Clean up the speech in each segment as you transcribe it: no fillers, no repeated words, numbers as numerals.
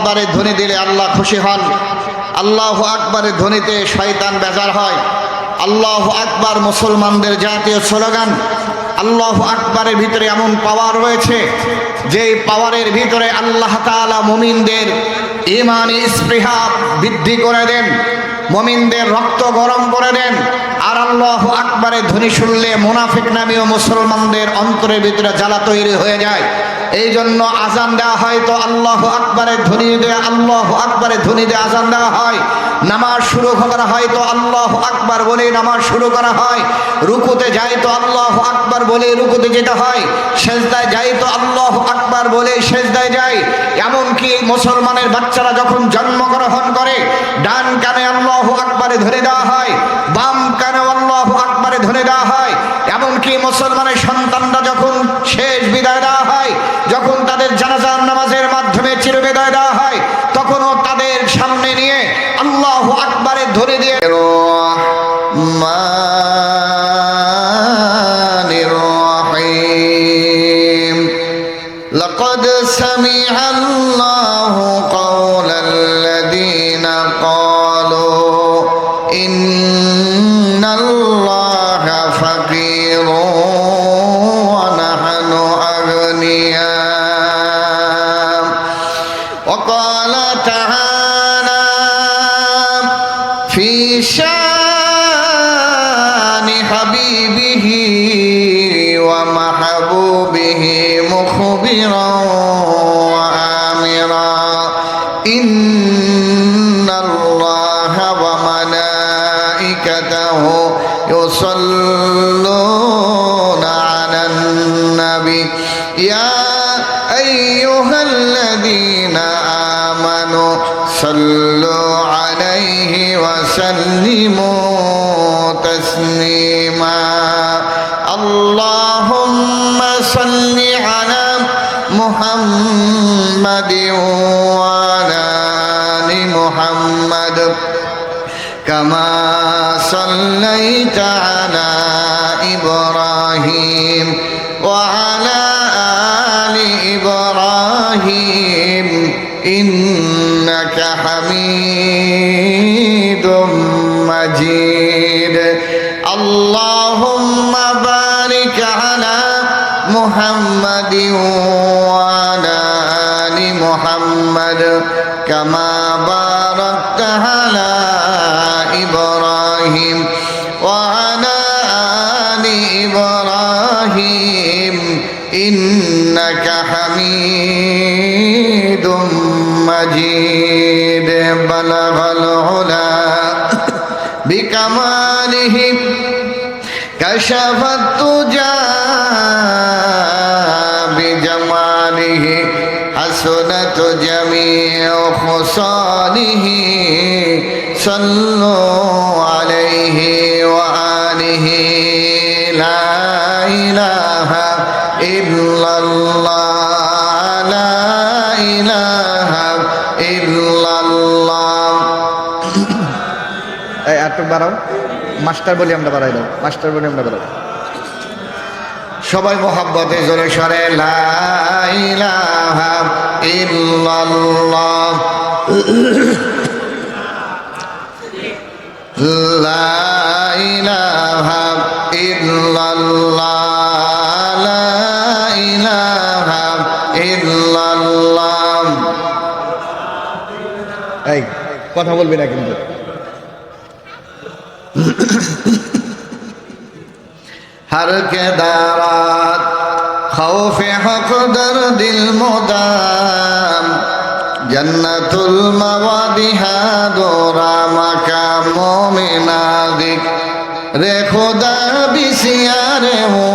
আকবরে ধ্বনি দিলে আল্লাহ খুশি হন। আল্লাহু আকবরের ধ্বনিতে শয়তান বেজার হয়। আল্লাহু আকবার মুসলমানদের জাতীয় স্লোগান। আল্লাহু আকবরের ভিতরে এমন পাওয়ার রয়েছে, যেই পাওয়ারের ভিতরে আল্লাহ তাআলা মুমিনদের ঈমানি স্পৃহা বৃদ্ধি করে দেন, মুমিনদের রক্ত গরম করে দেন। আর আল্লাহু আকবরের ধ্বনি শুনলে মুনাফিক নামীয় মুসলমানদের অন্তরের ভিতরে জ্বালা তৈরি হয়ে যায়। এই জন্য আজান দেওয়া হয় তো আল্লাহু আকবরের ধ্বনি দিয়ে, আল্লাহু আকবরের ধ্বনি দিয়ে আজান দেওয়া হয়। নামাজ শুরু করা হয় তো আল্লাহু আকবার বলে নামাজ শুরু করা হয়। রুকুতে যাই তো আল্লাহু আকবার বলে রুকুতে যেতে হয়। সেজদায় যাই তো আল্লাহু আকবার বলে সেজদায় যায়। এমনকি মুসলমানের বাচ্চারা যখন জন্মগ্রহণ করে, ডান কানে আল্লাহু আকবারে ধরে দেওয়া হয়, বাম কানে আল্লাহু আকবারে ধরে দেওয়া হয়। এমনকি মুসলমানের সন্তানরা যখন শেষ বিদায় দেওয়া হয়, যখন তাদের জানাজার নামাজের মাধ্যমে চিরবিদায় দেওয়া হয়, তখনও তাদের সামনে নিয়ে আল্লাহু আকবারে ধরে দিয়ে لقد سمع الله قول الذين قالوا إن الله فقير ونحن أغنياء وقال تعالى في شان حبيبه ومحبوبه مخبرا وآمرا إن الله وملائكته يصلون على النبي يا أيها الذين آمنوا صلوا عليه وسلموا تسليما اللهم صل على محمد وعلى آل محمد كما صليت على إبراهيم وعلى آل إبراهيم إنك حميد مجيد اللهم بارك على محمد وعلى آل محمد كما باركت على إبراهيم وعلى آل إبراهيم إنك حميد مجيد بلغ العلا بكماله كشف الدجى بجماله حسنت جميع خصاله صلوا عليه وآله لا إله إلا الله لا إله إلا الله এই একটু বাড়াও মাস্টার বলি আমরা বাড়াই দাও মাস্টার বলি আমরা বাড়াই সবাই মোহাব্বতে জোরে সরে লা ইলাহা ইল্লাল্লাহ লা ইলাহা ইল্লাল্লাহ লা ইলাহা ইল্লাল্লাহ এই কথা বলবি না কিন্তু हर के दारात खौफ हक दर दिल मुदाम जन्नतुल मवादिहा दोरा मका मोमिनादिक रे खुदा बिसियारे हो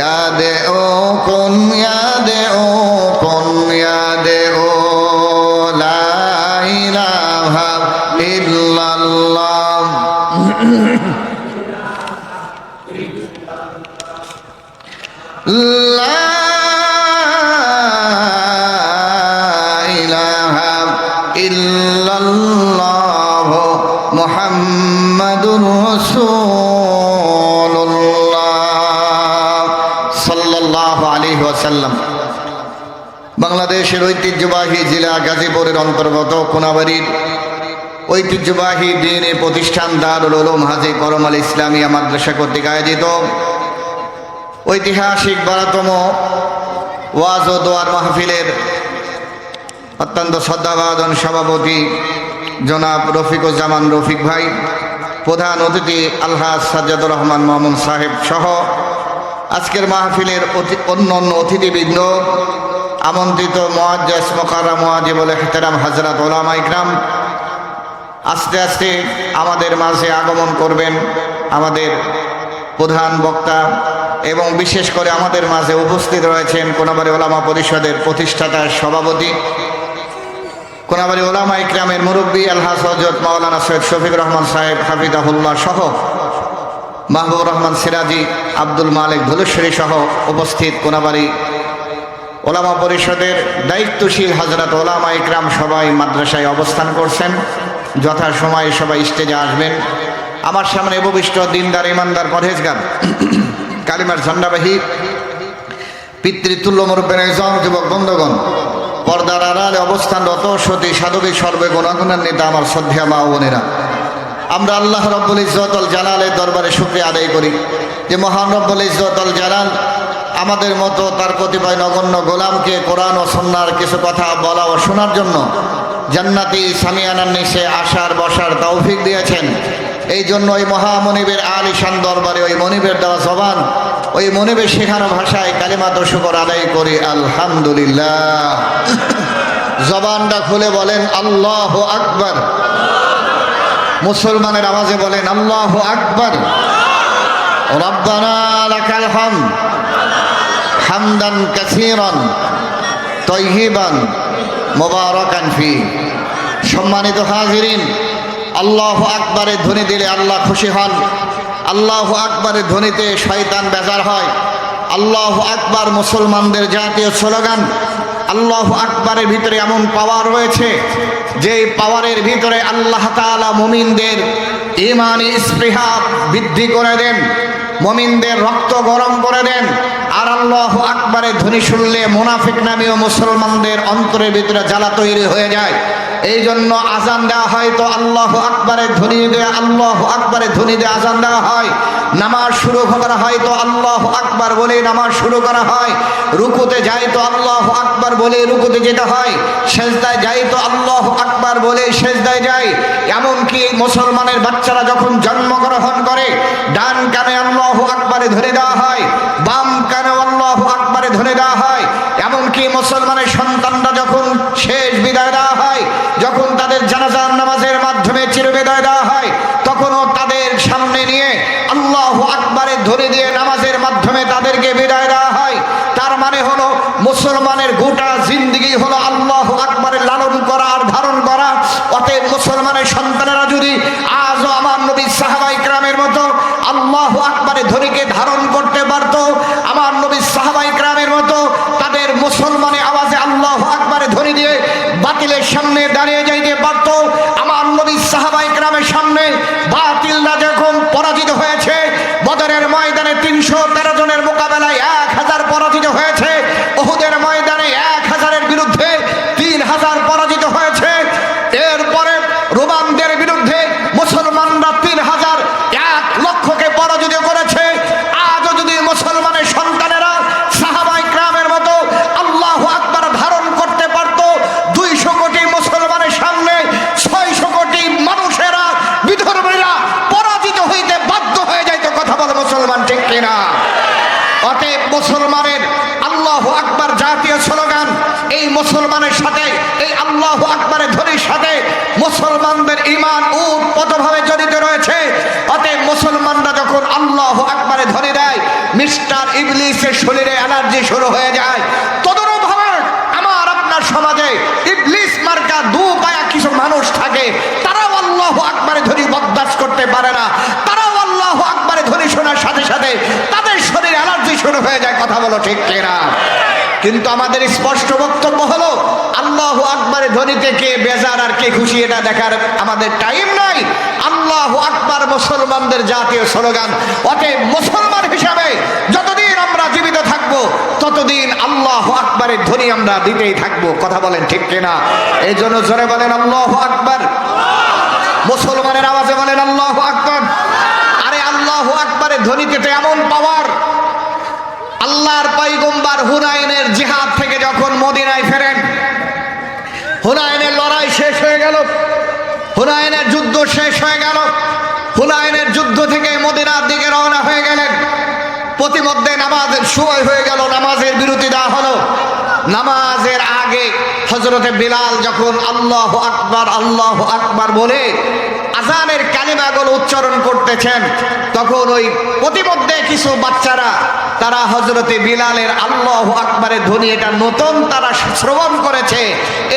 यादे ओ कुन यादे ओ कुन यादे ओ ला इलाहा इल्लल्लाह لا إله إلا الله محمد رسول الله صلى الله عليه وسلم বাংলাদেশের ঐতিহ্যবাহী জেলা গাজীপুরের অন্তর্গত কোনাবাড়ির ঐতিহ্যবাহী দ্বীনি প্রতিষ্ঠান দারুল উলুম হাজী করম আলী ইসলামিয়া মাদ্রাসা কর্তৃক আয়োজিত ঐতিহাসিক 12তম ওয়াজ ও দোয়ার মাহফিলের অত্যন্ত শ্রদ্ধাভাজন সভাপতি জনাব রফিকুজ্জামান রফিক ভাই, প্রধান অতিথি আলহাজ সাজ্জাদুর রহমান মামুন সাহেব সহ আজকের মাহফিলের অন্যান্য অতিথিবৃন্দ, আমন্ত্রিত মুআজ্জিজ মুকাররম মুআজ্জিবুল ইহতিরাম হযরত উলামা ইকরাম, আস্তে আস্তে আমাদের মাঝে আগমন করবেন আমাদের প্রধান বক্তা এবং বিশেষ করে আমাদের মাঝে উপস্থিত রয়েছেন কোনাবাড়ী উলামা পরিষদের প্রতিষ্ঠাতা সভাপতি, কোনাবাড়ী উলামা ইকরামের মুরব্বী আলহাজ হযরত মাওলানা সৈয়দ শফিক রহমান সাহেব হাফিজাহুল্লাহ সহ মাহবুব রহমান সিরাজি, আব্দুল মালিক ধুলুশ্বরী সহ উপস্থিত কোনাবাড়ী উলামা পরিষদের দায়িত্বশীল হযরত উলামা ইকরাম সবাই মাদ্রাসায় অবস্থান করছেন। যথাসময়ে সবাই স্টেজে আসবেন। আমার সামনে উপবিষ্ট দিনদার ইমানদার পরহেজগার কালিমার ঝন্ডাবাহী পিতৃতুল্য মুরব্বিয়ান ইজম যুবক বন্ধুগণ, পর্দার আড়ালে অবস্থানরত সতী সাধবী সর্বে গুণাগুণের নেতা আমার শ্রদ্ধেয় মা ও বোনেরা, আমরা আল্লাহ রব্বুল ইজ্জতুল জালালের দরবারে শুকরিয়া আদায় করি যে মহান রব্বুল ইজ্জতুল জালাল আমাদের মতো তার কতিপয় নগণ্য গোলামকে কোরআন ও সুন্নাহর কিছু কথা বলা ও শোনার জন্য জান্নাতি সামিয়ানার নিচে আসার বসার তৌফিক দিয়েছেন। এই জন্য ওই মহামনিবের আলিশান দরবারে ওই মনিবের দেওয়া জবান, ওই মনিবের শেখানো ভাষায় কালিমাত শুকর আদায় করি আলহামদুলিল্লাহ। জবানটা খুলে বলেন আল্লাহু আকবার, মুসলমানের আওয়াজে বলেন আল্লাহু আকবার। রব্বানা লাকাল হামদ হামদান কাসীরান তাইয়িবান মুবারাকান ফি। সম্মানিত হাজিরিন, আল্লাহু আকবারের ধ্বনি দিলে আল্লাহ খুশি হন। আল্লাহু আকবারের ধ্বনিতে শয়তান বেজার হয়। আল্লাহু আকবার মুসলমানদের জাতীয় স্লোগান। আল্লাহু আকবারের ভিতরে এমন পাওয়ার রয়েছে যে পাওয়ারের ভিতরে আল্লাহ তাআলা মুমিনদের ঈমানি স্পৃহা বৃদ্ধি করে দেন, মুমিনদের রক্ত গরম করে দেন। আর আল্লাহু আকবারের ধ্বনি শুনলে মুনাফিক নামীয় মুসলমানদের অন্তরের ভিতরে জ্বালা তৈরি হয়ে যায়। এই জন্য আজান দেওয়া হয় তো আল্লাহু আকবারের ধ্বনি দিয়ে, আল্লাহু আকবারের ধ্বনি দিয়ে আজান দেওয়া হয়। নামাজ শুরু করা হয় তো আল্লাহু আকবার বলে নামাজ শুরু করা হয়। রুকুতে যাই তো আল্লাহু আকবার বলে রুকুতে যেতে হয়। সেজদায় যাই তো আল্লাহু আকবার বলে সেজদায় যায়। এমনকি মুসলমানের বাচ্চারা যখন জন্মগ্রহণ করে ডান কানে আল্লাহু আকবারে ধরে দেওয়া হয়, বাম কানে আল্লাহু আকবারে ধরে দেওয়া হয়। এমনকি মুসলমানের সন্তানরা যখন শেষ বিদায় দেওয়া হয়, যখন তাদের জানাজার নামাজের মাধ্যমে চিরবিদায় দেওয়া হয়, তখনও তাদের সামনে নিয়ে আল্লাহু আকবারে ধরে দিয়ে নামাজের মাধ্যমে তাদেরকে বিদায় দেওয়া হয়। তার মানে হলো মুসলমানের গোটা জিন্দেগি হলো আল্লাহু আকবারের লালন করা আর ধারণ করা। অতএব মুসলমানের সন্তানেরা যদি আজও আমার নবী সাহাবায়ে কেরামের মতো আল্লাহু আকবারের ধ্বনিকে ধারণ করতে পারত, আমার নবী সাহাবায়ে কেরামের মতো তাদের মুসলমানের আওয়াজে আল্লাহু আকবারের ধ্বনি দিয়ে বাতিলের সামনে দাঁড়িয়ে যাইতে পারত, আমার নবী সাহাবায়ে কেরামের সামনে বাতিলরা যখন পরাজিত হয়েছে, বদরের ময়দানে 313 জনের মোকাবেলায় 1000 পরাজিত হয়েছে, উহুদের ময়দানে 1000-এর বিরুদ্ধে 3000 পরাজিত হয়েছে। এরপরে রোমানদের বিরুদ্ধে মুসলমানরা 1,000,000কে পরাজিত করেছে। আজও যদি মুসলমানের সন্তানেরা সাহাবায়ে কেরামের মতো আল্লাহু আকবার ধারণ করতে পারত, 200 কোটি মুসলমানের সামনে 600 কোটি মানুষেরা বিধর্মীরা পরাজিত হইতে বাধ্য হয়ে যাইত। কথা বলে মুসলমান ঠিক কিনা? অতএব মুসলমানের আল্লাহু আকবার জাতীয় স্লোগান, এই মুসলমানের সাথে এই আল্লাহু আকবারের ধ্বনির সাথে মুসলমানদের ঈমান ওতপ্রোতভাবে জড়িত রয়েছে। অতএব মুসলমানরা যখন আল্লাহু আকবারের ধ্বনি দেয়, মিস্টার ইবলিসের শরীরে অ্যালার্জি শুরু হয়ে যায়। তদনুভাবে আমার আপনার সমাজে ইবলিস মার্কা দু পায়া কিছু মানুষ থাকে, তারাও আল্লাহু আকবারের ধ্বনি বরদাস্ত করতে পারে না। তারাও আল্লাহু আকবারের ধ্বনি শোনার সাথে সাথে তাদের শরীরে অ্যালার্জি শুরু হয়ে যায়। কথা বলো ঠিক কিনা? কিন্তু আমাদের স্পষ্ট বক্তব্য হলো আল্লাহু আকবারের ধ্বনিতে কে বেজার আর কে খুশি এটা দেখার আমাদের টাইম নাই। আল্লাহু আকবার মুসলমানদের জাতীয় স্লোগান। অতএব মুসলমান হিসাবে যতদিন আমরা জীবিত থাকবো ততদিন আল্লাহু আকবারের ধ্বনি আমরা দিতেই থাকবো। কথা বলেন ঠিক কিনা? এই জন্য জোরে বলেন আল্লাহু আকবার। মুসলমানের আওয়াজে বলেন আল্লাহু আকবার। আরে আল্লাহু আকবারের ধ্বনিতে তো এমন পাওয়ার, আল্লাহর পয়গম্বর হুনাইনের জিহাদ থেকে যখন মদিনায় ফেরেন, হুনাইনের লড়াই শেষ হয়ে গেল, হুনাইনের যুদ্ধ শেষ হয়ে গেল, হুনাইনের যুদ্ধ থেকে মদিনার দিকে রওনা হয়ে গেলেন। প্রতিমধ্যে নামাজের সময় হয়ে গেল, নামাজের বিরতি দেওয়া হলো। নামাজের আগে হযরতে বিলাল যখন আল্লাহু আকবার বলে আযানের কালিমাগুলো উচ্চারণ করতেছেন, তখন ওই প্রতিমধ্যে কিছু বাচ্চারা তারা হযরতে বিলালের আল্লাহু আকবারের ধ্বনি এটা নতুন তারা শ্রবণ করেছে,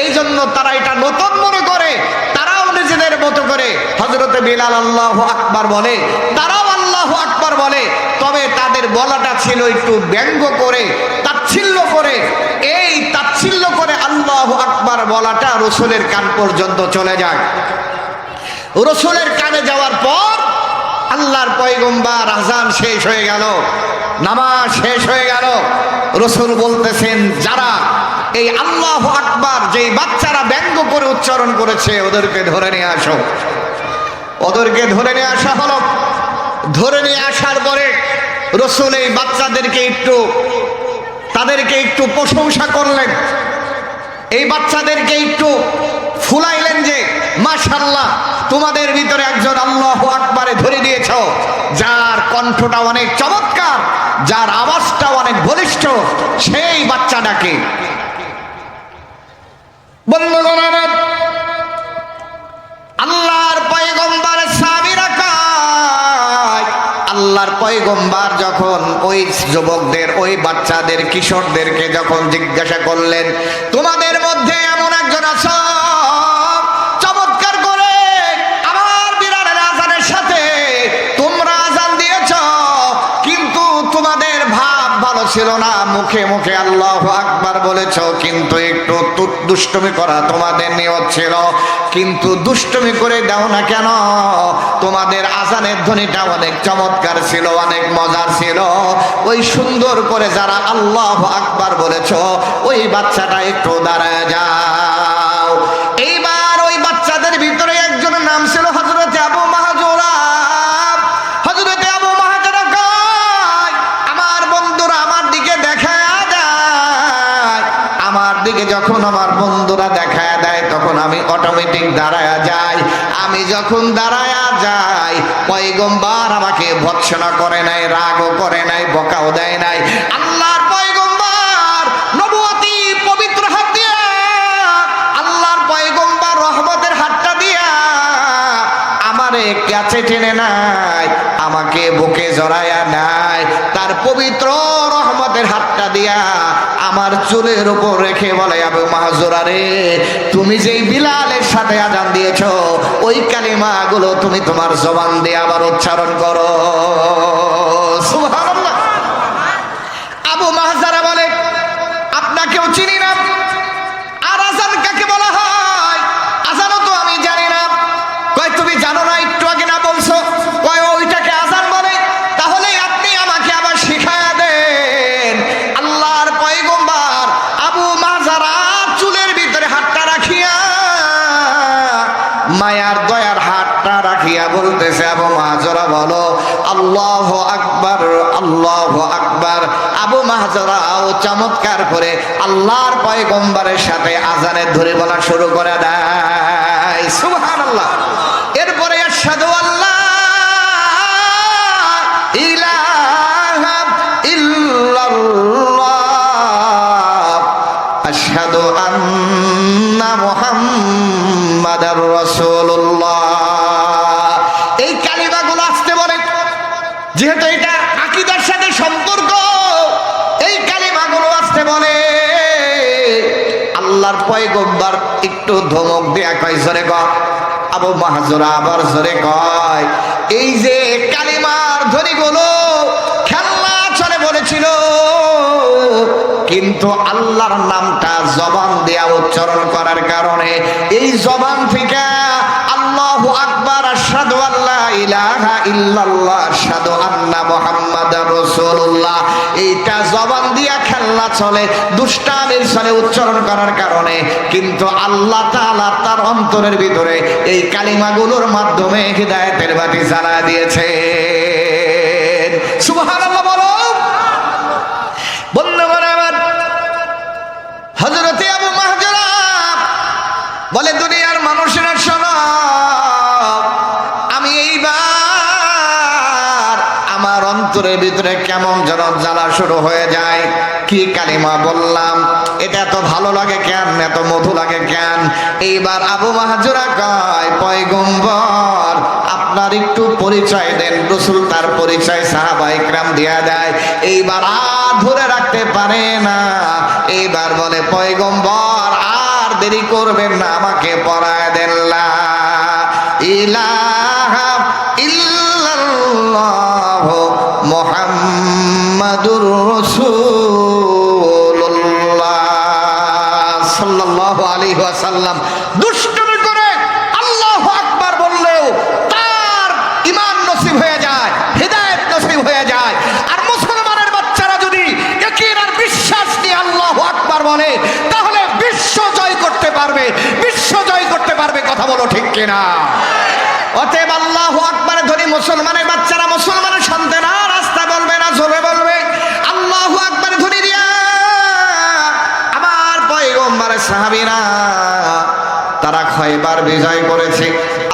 এই জন্য তারা এটা নতুন মনে করে তারাও নিজেদের মতো করে হযরতে বিলাল আল্লাহু আকবার বলে, তারাও আল্লাহু আকবার বলে। তবে তাদের বলাটা ছিল একটু ব্যঙ্গ করে, তাচ্ছিল্য করে। এই তাচ্ছিল্য করে আল্লাহু আকবার বলাটা রাসূলের কান পর্যন্ত চলে যায়। রাসূলের কানে যাওয়ার পর আল্লাহর পয়গম্বর আযান শেষ হয়ে গেল, নামাজ শেষ হয়ে গেল। রাসূল বলতেছেন, যারা এই আল্লাহু আকবার যেই বাচ্চারা ব্যঙ্গ করে উচ্চারণ করেছে ওদেরকে ধরে নিয়ে আসো। ওদেরকে ধরে নিয়ে আসা হলো। ধরে নিয়ে আসার পরে রাসূল এই বাচ্চাদেরকে তাদেরকে একটু প্রশংসা করলেন, এই বাচ্চাদেরকে একটু ফুলাইলেন যে মাশাআল্লাহ তোমাদের ভিতরে একজন আল্লাহু আকবারে ধরে দিয়েছ, যার কণ্ঠটা অনেক চমৎকার, যার আওয়াজটা অনেক বলিষ্ঠ, সেই বাচ্চাটাকে। বন্ধুগণ, আল্লাহর পয়গম্বরের সাহাবীরা কয়, আল্লাহর পয়গম্বর যখন ওই যুবকদের, ওই বাচ্চাদের, কিশোরদেরকে যখন জিজ্ঞাসা করলেন, তোমাদের মধ্যে এমন একজন আছে চমৎকার করে আমার বিলালের আযানের সাথে তোমরা আযান দিয়েছ, কিন্তু তোমাদের ভাব ভালো ছিল না, মুখে মুখে আল্লাহু আকবার বলেছ, কিন্তু একটু দুষ্টুমি করা তোমাদের নিয়ত ছিল, কিন্তু দুষ্টুমি করে দাও না কেন? তোমাদের আযানের ধ্বনিটা অনেক চমৎকার ছিল, অনেক মজার ছিল। ওই সুন্দর করে যারা আল্লাহু আকবার বলেছ, ওই বাচ্চাটা একটু দাঁড়ায় যাও। এইবার ওই বাচ্চাদের ভিতরে একজনের নাম ছিল হযরতে আবু মাহজুরা। হযরতে আবু মাহজুরা কয়, আমার বন্ধুরা আমার দিকে দেখা যায়, আমার দিকে যখন আমার বন্ধুরা দেখা দেয় তখন আমি অটোমেটিক দাঁড়ায়া যাই। আমি যখন দাঁড়ায়া যাই, পয়গম্বর আমাকে ভৎসনা করে নাই, রাগও করে নাই, বকাও দেয় নাই। আল্লাহর পয়গম্বর নবুয়তি পবিত্র হাত দিয়া, আল্লাহর পয়গম্বর রহমতের হাতটা দিয়া আমারে কাছে টেনে নাই, আমাকে বুকে জড়ায়া নাই, তার পবিত্র রহমতের হাতটা দিয়া আমার চুলের উপর রেখে বলে, আবু মাহজুরা রে, তুমি যেই বিলালের সাথে আযান দিয়েছো ওই কালিমাগুলো তুমি তোমার জবান দিয়ে আবার উচ্চারণ করো। সুবহানাল্লাহ। আবু মাহজুরা বলে, আপনাকেও চিনি না, আর আযান কাকে বলা হয় আযানও তো আমি জানি না। কয় তুমি জানো না? একটু আগে না বলছো? কয় ওইটাকে আযান বলে। তাহলে আপনি আমাকে আবার শিখায়া দেন। আল্লাহর পয়গম্বর আবু মাহজুরা চুলের ভিতরে হাতটা রাখিয়া, মায়ার দয়ার হাতটা রাখিয়া বলতেছে, আবু মাহজুরা বলো আল্লাহু আকবার, আল্লাহু আকবার। আবু মাহজুরাও চমৎকার করে আল্লাহর পয়গম্বরের সাথে আযানের ধরে বলা শুরু করে দেয়। সুবহানাল্লাহ। এরপরে আশহাদু আল্লাহ ইলাহা ইল্লাল্লাহ, আশহাদু আন্না মুহাম্মাদার রাসূলুল্লাহ। এই কালিমাগুলো আসতে বলে, যেহেতু এটা আকীদার সাথে সম্পর্ক, এই কালিমাগুলো আসতে বলে। আল্লাহর পয়গম্বর একটু ধমক দেয়া কয়, জোরে কর। আবু মাহজুরা আবার জোরে কয়, এই যে কালিমার ধ্বনিগুলো খেলনা চলে বলেছিল, কিন্তু আল্লাহর নামটা জবান দেয়া উচ্চারণ করার কারণে এই জবান থেকে আল্লাহু আকবার, আশহাদু আল্লা ইলাহা ইল্লাল্লাহ আশহাদু আন্না মুহাম্মাদার রাসূলুল্লাহ এইটা জবান দিয়া খেলনা চলে, দুষ্টামির ছলে উচ্চারণ করার কারণে, কিন্তু আল্লাহ তাআলা তার অন্তরের ভিতরে এই কালিমাগুলোর মাধ্যমে হিদায়াতের বাতি জ্বালা দিয়েছে। সুবহানাল্লাহ বলো। বন্ধুগণ আমার, হযরতে আবু মাহজুরা বলে, দুনিয়ার মানুষেরা শোনো, আমি এইবার আমার অন্তরের ভিতরে কেমন যেন জ্বালা শুরু হয়ে যায়। কি কালিমা বললাম, এটা এত ভালো লাগে কেন, এত মধু লাগে কেন? এইবার আবু মাহজুরা কয়, পয়গম্বর আপনার একটু পরিচয় দেন। রাসূল তার পরিচয় সাহাবায়ে কেরাম দিয়া দেয়। এইবার আর ধরে রাখতে পারে না, এইবার বলে, পয়গম্বর আর দেরি করবেন না, আমাকে পড়ায় দেন লা ইলাহা ইল্লাল্লাহ মুহাম্মাদুর রাসূলুল্লাহ সাল্লাল্লাহু আলাইহি ওয়াসাল্লাম। দুষ্টুমি করে আল্লাহু আকবার বললেও তার ঈমান নসিব হয়ে যায়, হিদায়াত নসিব হয়ে যায়। আর মুসলমানের বাচ্চারা যদি ইয়াকিন আর বিশ্বাস নিয়ে আল্লাহু আকবার বলে, তাহলে বিশ্ব জয় করতে পারবে, বিশ্ব জয় করতে পারবে। কথা বলো ঠিক কিনা? অতএব আল্লাহু আকবার ধরে মুসলমানের বাচ্চারা, মুসলমানের সন্তানরা রাস্তা বলবে না, জোরে বলবে আল্লাহু আকবার ধরে দিয়া। আমার পয়গম্বরের সাহাবীরা তারা খয়বার বিজয় করেছে,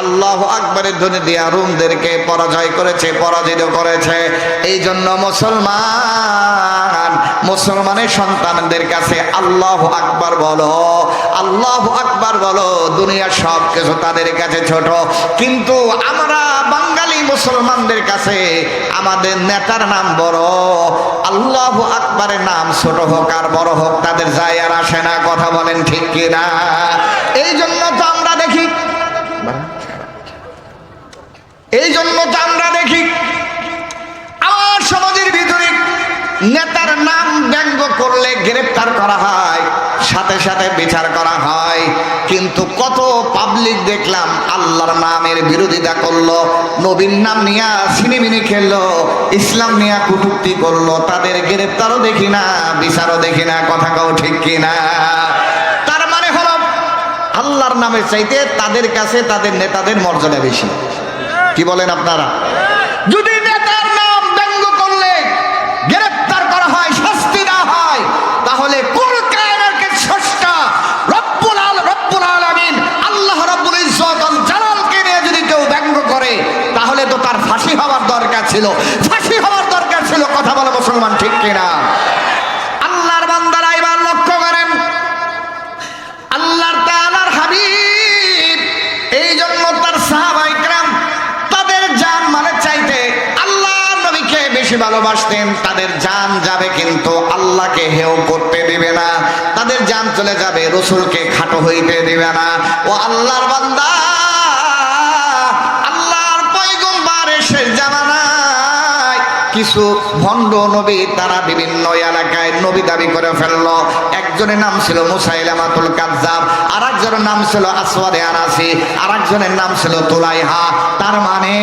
আল্লাহু আকবারের ধ্বনি দিয়া রোমদেরকে পরাজয় করেছে, পরাজিত করেছে। এই জন্য মুসলমানের সন্তানদের কাছে আল্লাহু আকবার বলো, আল্লাহু আকবার বলো। দুনিয়ার সব কিছু তাদের কাছে ছোট, কিন্তু আমরা বাঙালি মুসলমানদের কাছে আমাদের নেতার নাম বড়। আল্লাহু আকবারের নাম ছোট হোক আর বড় হোক, তাদের যায় আর আসে না। কথা বলেন ঠিক কিনা? এই জন্য তো আমরা দেখি, আমার সমাজের ভিতরে নেতার নাম ব্যঙ্গ করলে গ্রেফতার করা হয়, সাথে সাথে বিচার করা হয়। কিন্তু কত পাবলিক দেখলাম আল্লাহর নামের বিরোধিতা করলো, নবীর নাম নিয়ে সিনেমিনি খেললো, ইসলাম নিয়ে কটূক্তি করলো, তাদের গ্রেফতারও দেখি না, বিচারও দেখি না। কথা কও ঠিক কিনা? তার মানে হলো আল্লাহর নামের চাইতে তাদের কাছে তাদের নেতাদের মর্যাদা বেশি। কি বলেন আপনারা? যদি নেতার নাম ব্যঙ্গ করলে গ্রেফতার করা হয়, শাস্তি না হয়, তাহলে কুল কায়নাতের স্রষ্টা রব্বুল আলামিন আল্লাহ রাব্বুল ইজ্জত ওয়াল জালালকে নিয়ে যদি কেউ ব্যঙ্গ করে, তাহলে তো তার ফাঁসি হওয়ার দরকার ছিল, ফাঁসি হওয়ার দরকার ছিল। কথা বলে মুসলমান ঠিক কিনা? আল্লাহর বান্দারা এবার লক্ষ্য করেন, আল্লাহর তাআলার হাবিব এই জন্য তার সাহাবায়ে কেরাম তাদের জান মানে চাইতে আল্লাহর নবীকে বেশি ভালোবাসতেন। তাদের জান যাবে কিন্তু আল্লাহকে হেয় করতে দিবে না, তাদের জান চলে যাবে, রাসূলকে খাটো হইতে দিবে না। ও আল্লাহর বান্দা, আল্লাহর পয়গম্বরের শেষ জামানায় কিছু ভণ্ড নবী তারা বিভিন্ন এলাকায় নবী দাবি করে ফেললো। একজনের নাম ছিল মুসাইলামাতুল কাযযাব, আর একজনের নাম ছিল আসওয়াদে আনাসি, আর একজনের নাম ছিল তুলাইহা। তার মানে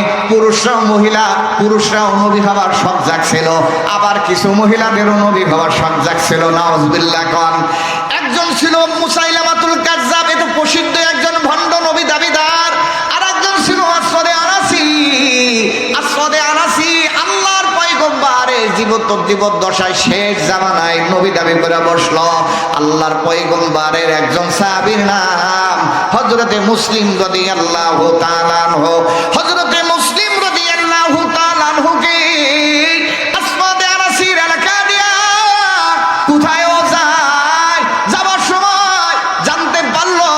পুরুষরাও নবী হওয়ার শখ জাগছিল, আবার কিছু মহিলাদেরও নবী হওয়ার শখ জাগছিল। নাউজুবিল্লাহ কন। একজন ছিল মুসাইলামাতুল কাযযাব, এটা প্রসিদ্ধ একজন ভণ্ড নবী দাবিদার। আর একজন ছিল আসওয়াদে আনাসি। আসওয়াদে আনাসি আল্লাহর পয়গম্বরের জীবদ্দশায় শেষ জামানায় নবী দাবি করে বসলো। আল্লাহর পয়গম্বরের একজন সাহাবীর নাম হযরতে মুসলিম রাদিয়াল্লাহু তাআলা আনহু। হযরতে মুসলিম রাদিয়াল্লাহু তাআলা আনহুকে আসওয়াদে আনাসির এলাকা দিয়া কোথায় যায়, যাবার সময় জানতে পারলো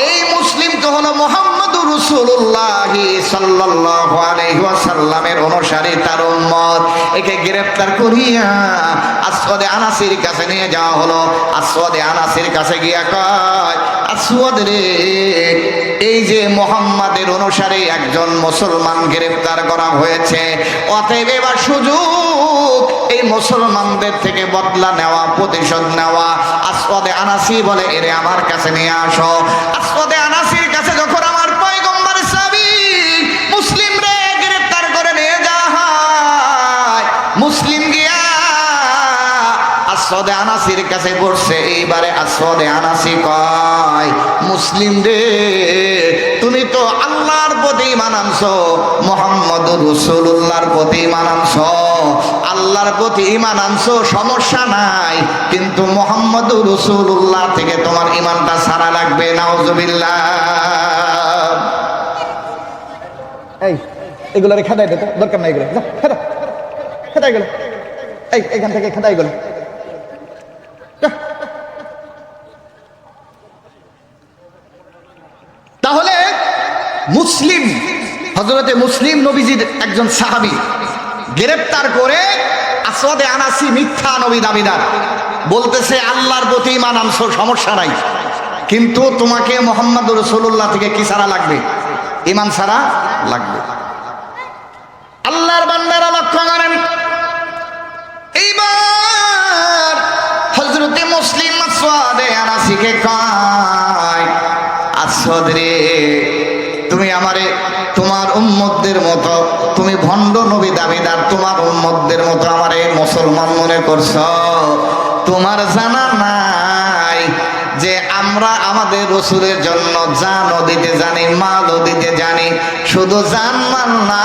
এই মুসলিম তো হলো মুহাম্মদুর রাসূলুল্লাহ সাল্লাল্লাহু আলাইহি ওয়াসাল্লামের অনুসারী, তার উম্মত। একে গ্রেফতার করিয়া আসওয়াদে আনাসির কাছে নিয়ে যাওয়া হলো। আসওয়াদে আনাসির কাছে গিয়া কয়, আসওয়াদ রে, এই যে মুহাম্মাদের অনুসারী একজন মুসলমান গ্রেফতার করা হয়েছে, অতএব এবার সুযোগ এই মুসলমানদের থেকে বদলা নেওয়া, প্রতিশোধ নেওয়া। আসওয়াদে আনাসি বলে, এরে আমার কাছে নিয়ে আসো। আসওয়াদে আনাসির কাছে যখন আমার পয়গম্বর সাহাবী মুসলিম রে আসওয়াদে আনাসির কাছে পড়ছে। এইবারে আসওয়াদে আনাসি কয়, মুসলিম রে, তুমি তো আল্লাহর প্রতি ঈমান আনছো, মুহাম্মদুর রাসূলুল্লাহর প্রতি ঈমান আনছো, আল্লাহর প্রতি ঈমান আনছো, সমস্যা নাই, কিন্তু মুহাম্মদুর রাসূলুল্লাহ থেকে তোমার ঈমানটা ছাড়া লাগবে। নাউজুবিল্লাহ। এই এগুলো রে খেদাই দে, তো দরকার নাই এগুলো, যা খেদা খেদাই গেল, এই এখান থেকে খেদাই গেল। তাহলে মুসলিম, হযরতে মুসলিম নবীজির একজন সাহাবী গ্রেফতার করে আসওয়াদে আনাসি মিথ্যা নবী দাবিদার, বলতেছে আল্লাহর প্রতি ঈমান আনছো, সমস্যা নাই, কিন্তু তোমাকে মুহাম্মদুর রাসূলুল্লাহ থেকে কি ছাড়া লাগবে? ঈমান ছাড়া লাগবে। আল্লাহর বান্দারা লক্ষ্য করেন, এইবার হযরতে মুসলিম আসওয়াদে আনাসিকে কয়, আসওয়াদ রে, তুমি আমারে তোমার উম্মতদের মতো, তুমি ভণ্ড নবী দাবিদার, তোমার উম্মতদের মতো আমারে মুসলমান মনে করছো, তোমার জানা নাই যে আমরা আমাদের রাসূলের জন্য জানও দিতে জানি, মালও দিতে জানি, শুধু জান মাল না,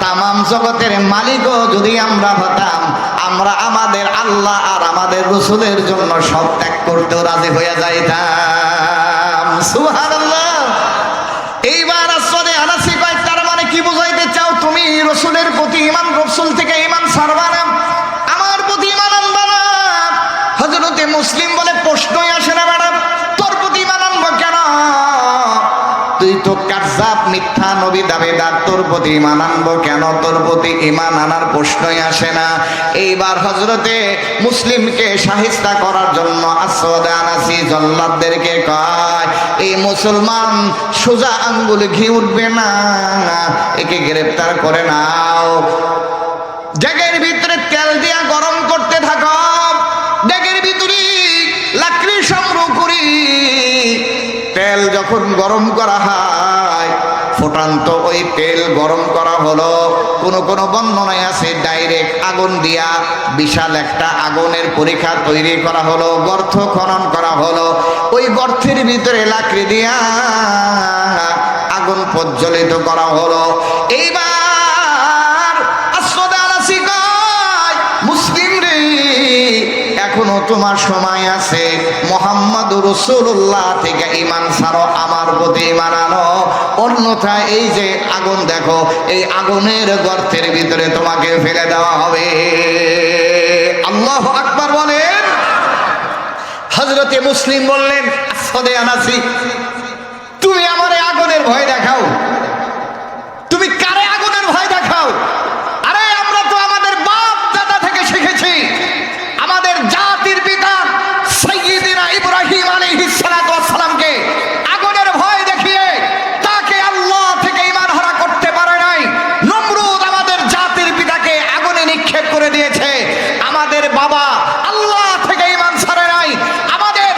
তামাম জগতের মালিকও যদি আমরা হতাম, আমরা আমাদের আল্লাহ আর আমাদের রাসূলের জন্য সব ত্যাগ করতেও রাজি হয়ে যাইতাম। সুবহানাল্লাহ। এইবার আসওয়াদে আনাসি কয়, তার মানে কি বুঝাইতে চাও? তুমি রাসূলের প্রতি ঈমান, রাসূল থেকে ঈমান ছাড়বা না, আমার প্রতি ঈমান আনবা না? হযরতে মুসলিম বলে, প্রশ্নই আসে না ম্যাডাম, তোর প্রতি ঈমান আনবো কেন? তুই তো কাযযাব, মিথ্যা নবী দাবিদার, তোর প্রতি ঈমান আনবো কেন? তোর প্রতি ঈমান আনার প্রশ্নই আসে না। এইবার হযরতে মুসলিমকে শাহিস্তা করার জন্য আসওয়াদে আনাসি জল্লাদদেরকে কয়, এই মুসলমান সোজা আঙ্গুল ঘি উঠবে না, একে গ্রেফতার করে নাও, ডেকের ভিতরে তেল দিয়া গরম করতে থাকো, ডেকের ভিতরে লাকড়ি সংগ্রহ করি, তেল যখন গরম করা হয়, ফুটান্ত ওই তেল গরম করা হলো, কোন বর্ণনায় আছে ডাইরেক্ট আগুন দিয়া বিশাল একটা আগুনের পরীক্ষা তৈরি করা হলো, গর্ত খনন করা হলো, ওই গর্তের ভিতরে লাকড়ি দিয়া আগুন প্রজ্বলিত করা হলো। এইবার আসওয়াদে আনাসি কয়, মুসলিম রে, এখনো তোমার সময় আছে, মুহাম্মদুর রাসূলুল্লাহ থেকে ঈমান ছাড়ো, আমার প্রতি ঈমান আনো, অন্যথায় এই যে আগুন দেখো, এই আগুনের গর্তের ভিতরে তোমাকে ফেলে দেওয়া হবে। আল্লাহু আকবার বলেন। হযরতে মুসলিম বললেন, আসওয়াদে আনাসি, তুমি আমারে আগুনের ভয় দেখাও, তুমি কারে আগুনের ভয় দেখাও? আরে আমরা তো আমাদের বাপ দাদা থেকে শিখেছি, আমাদের জাতির পিতা সাইয়্যিদিনা ইব্রাহিম আলাইহিস সালাতু ওয়াস সালামকে আগুনের ভয় দেখিয়ে তাকে আল্লাহ থেকে ঈমান হারা করতে পারে নাই। নমরুদ আমাদের জাতির পিতাকে আগুনে নিক্ষেপ করে দিয়েছে। আমাদের বাবা আল্লাহ থেকে ঈমান ছাড়ে নাই, আমাদের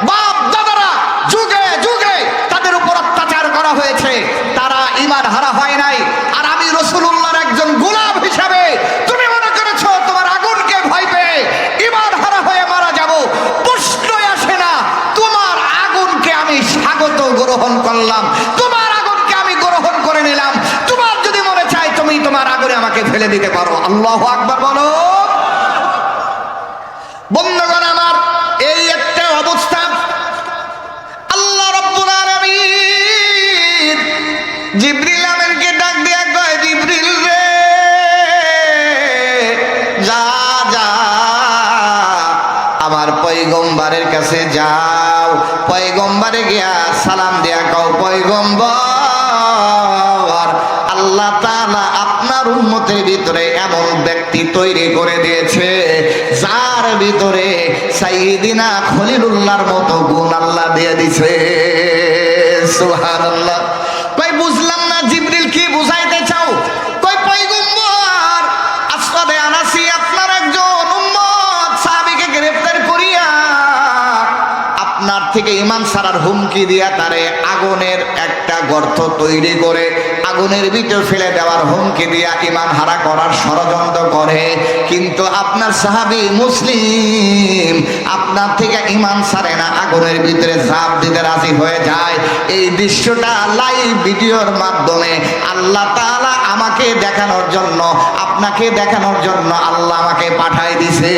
বাপ দাদারা যুগে যুগে তাদের উপর অত্যাচার করা হয়েছে, তারা ঈমান হারা হয় নাই। আর আমি রাসূলুল্লাহর একজন গোলাম হিসাবে তুমি মনে করেছো তোমার আগুনকে ভয় পেয়ে ঈমান হারা হয়ে মারা যাব? প্রশ্নই আসে না। তোমার আগুনকে আমি স্বাগত গ্রহণ করলাম, তোমার আগুনকে আমি গ্রহণ করে নিলাম। তোমার যদি মনে চায় তুমি তোমার আগুনে আমাকে ফেলে দিতে পারো। আল্লাহু আকবার বলো। বন্ধুগণ আমার, এই একটা অবস্থা। আল্লাহ রাব্বুল আলামিন জিবরিল আমিনকে ডাক দিয়া কয়, জিবরিল রে, যা যা আমার পয়গম্বরের কাছে যাও, পয়গম্বরে গিয়া সালাম দিয়া কও, পয়গম্বর, আল্লাহ তাআলা আপনার উম্মতের ভিতরে এমন ব্যক্তি তৈরি করে দিয়েছে যার ভিতরে সাইয়্যিদিনা খলিলুল্লাহর মতো গুণ আল্লাহ দিয়ে দিয়েছে। সুবহানাল্লাহ। কই বুঝলাম না জিবরিল কি বুঝাইতে চাও? কই পয়গম্বর, আসওয়াদে আনাসি আপনার একজন উম্মত সাহাবীকে গ্রেফতার করিয়া আপনার থেকে ঈমান ছাড়ার হুমকি দিয়া তারে আগুনের একটা গর্ত তৈরি করে আগুনের ভিতর ফেলে দেওয়ার হুমকি দিয়া ঈমান হারা করার ষড়যন্ত্র করে, কিন্তু আপনার সাহাবী মুসলিম আপনার থেকে ঈমান ছাড়ে না, আগুনের ভিতরে ঝাঁপ দিতে রাজি হয়ে যায়। এই দৃশ্যটা লাইভ ভিডিওর মাধ্যমে আল্লাহ তাআলা আমাকে দেখানোর জন্য, আপনাকে দেখানোর জন্য আল্লাহ আমাকে পাঠায় দিছে।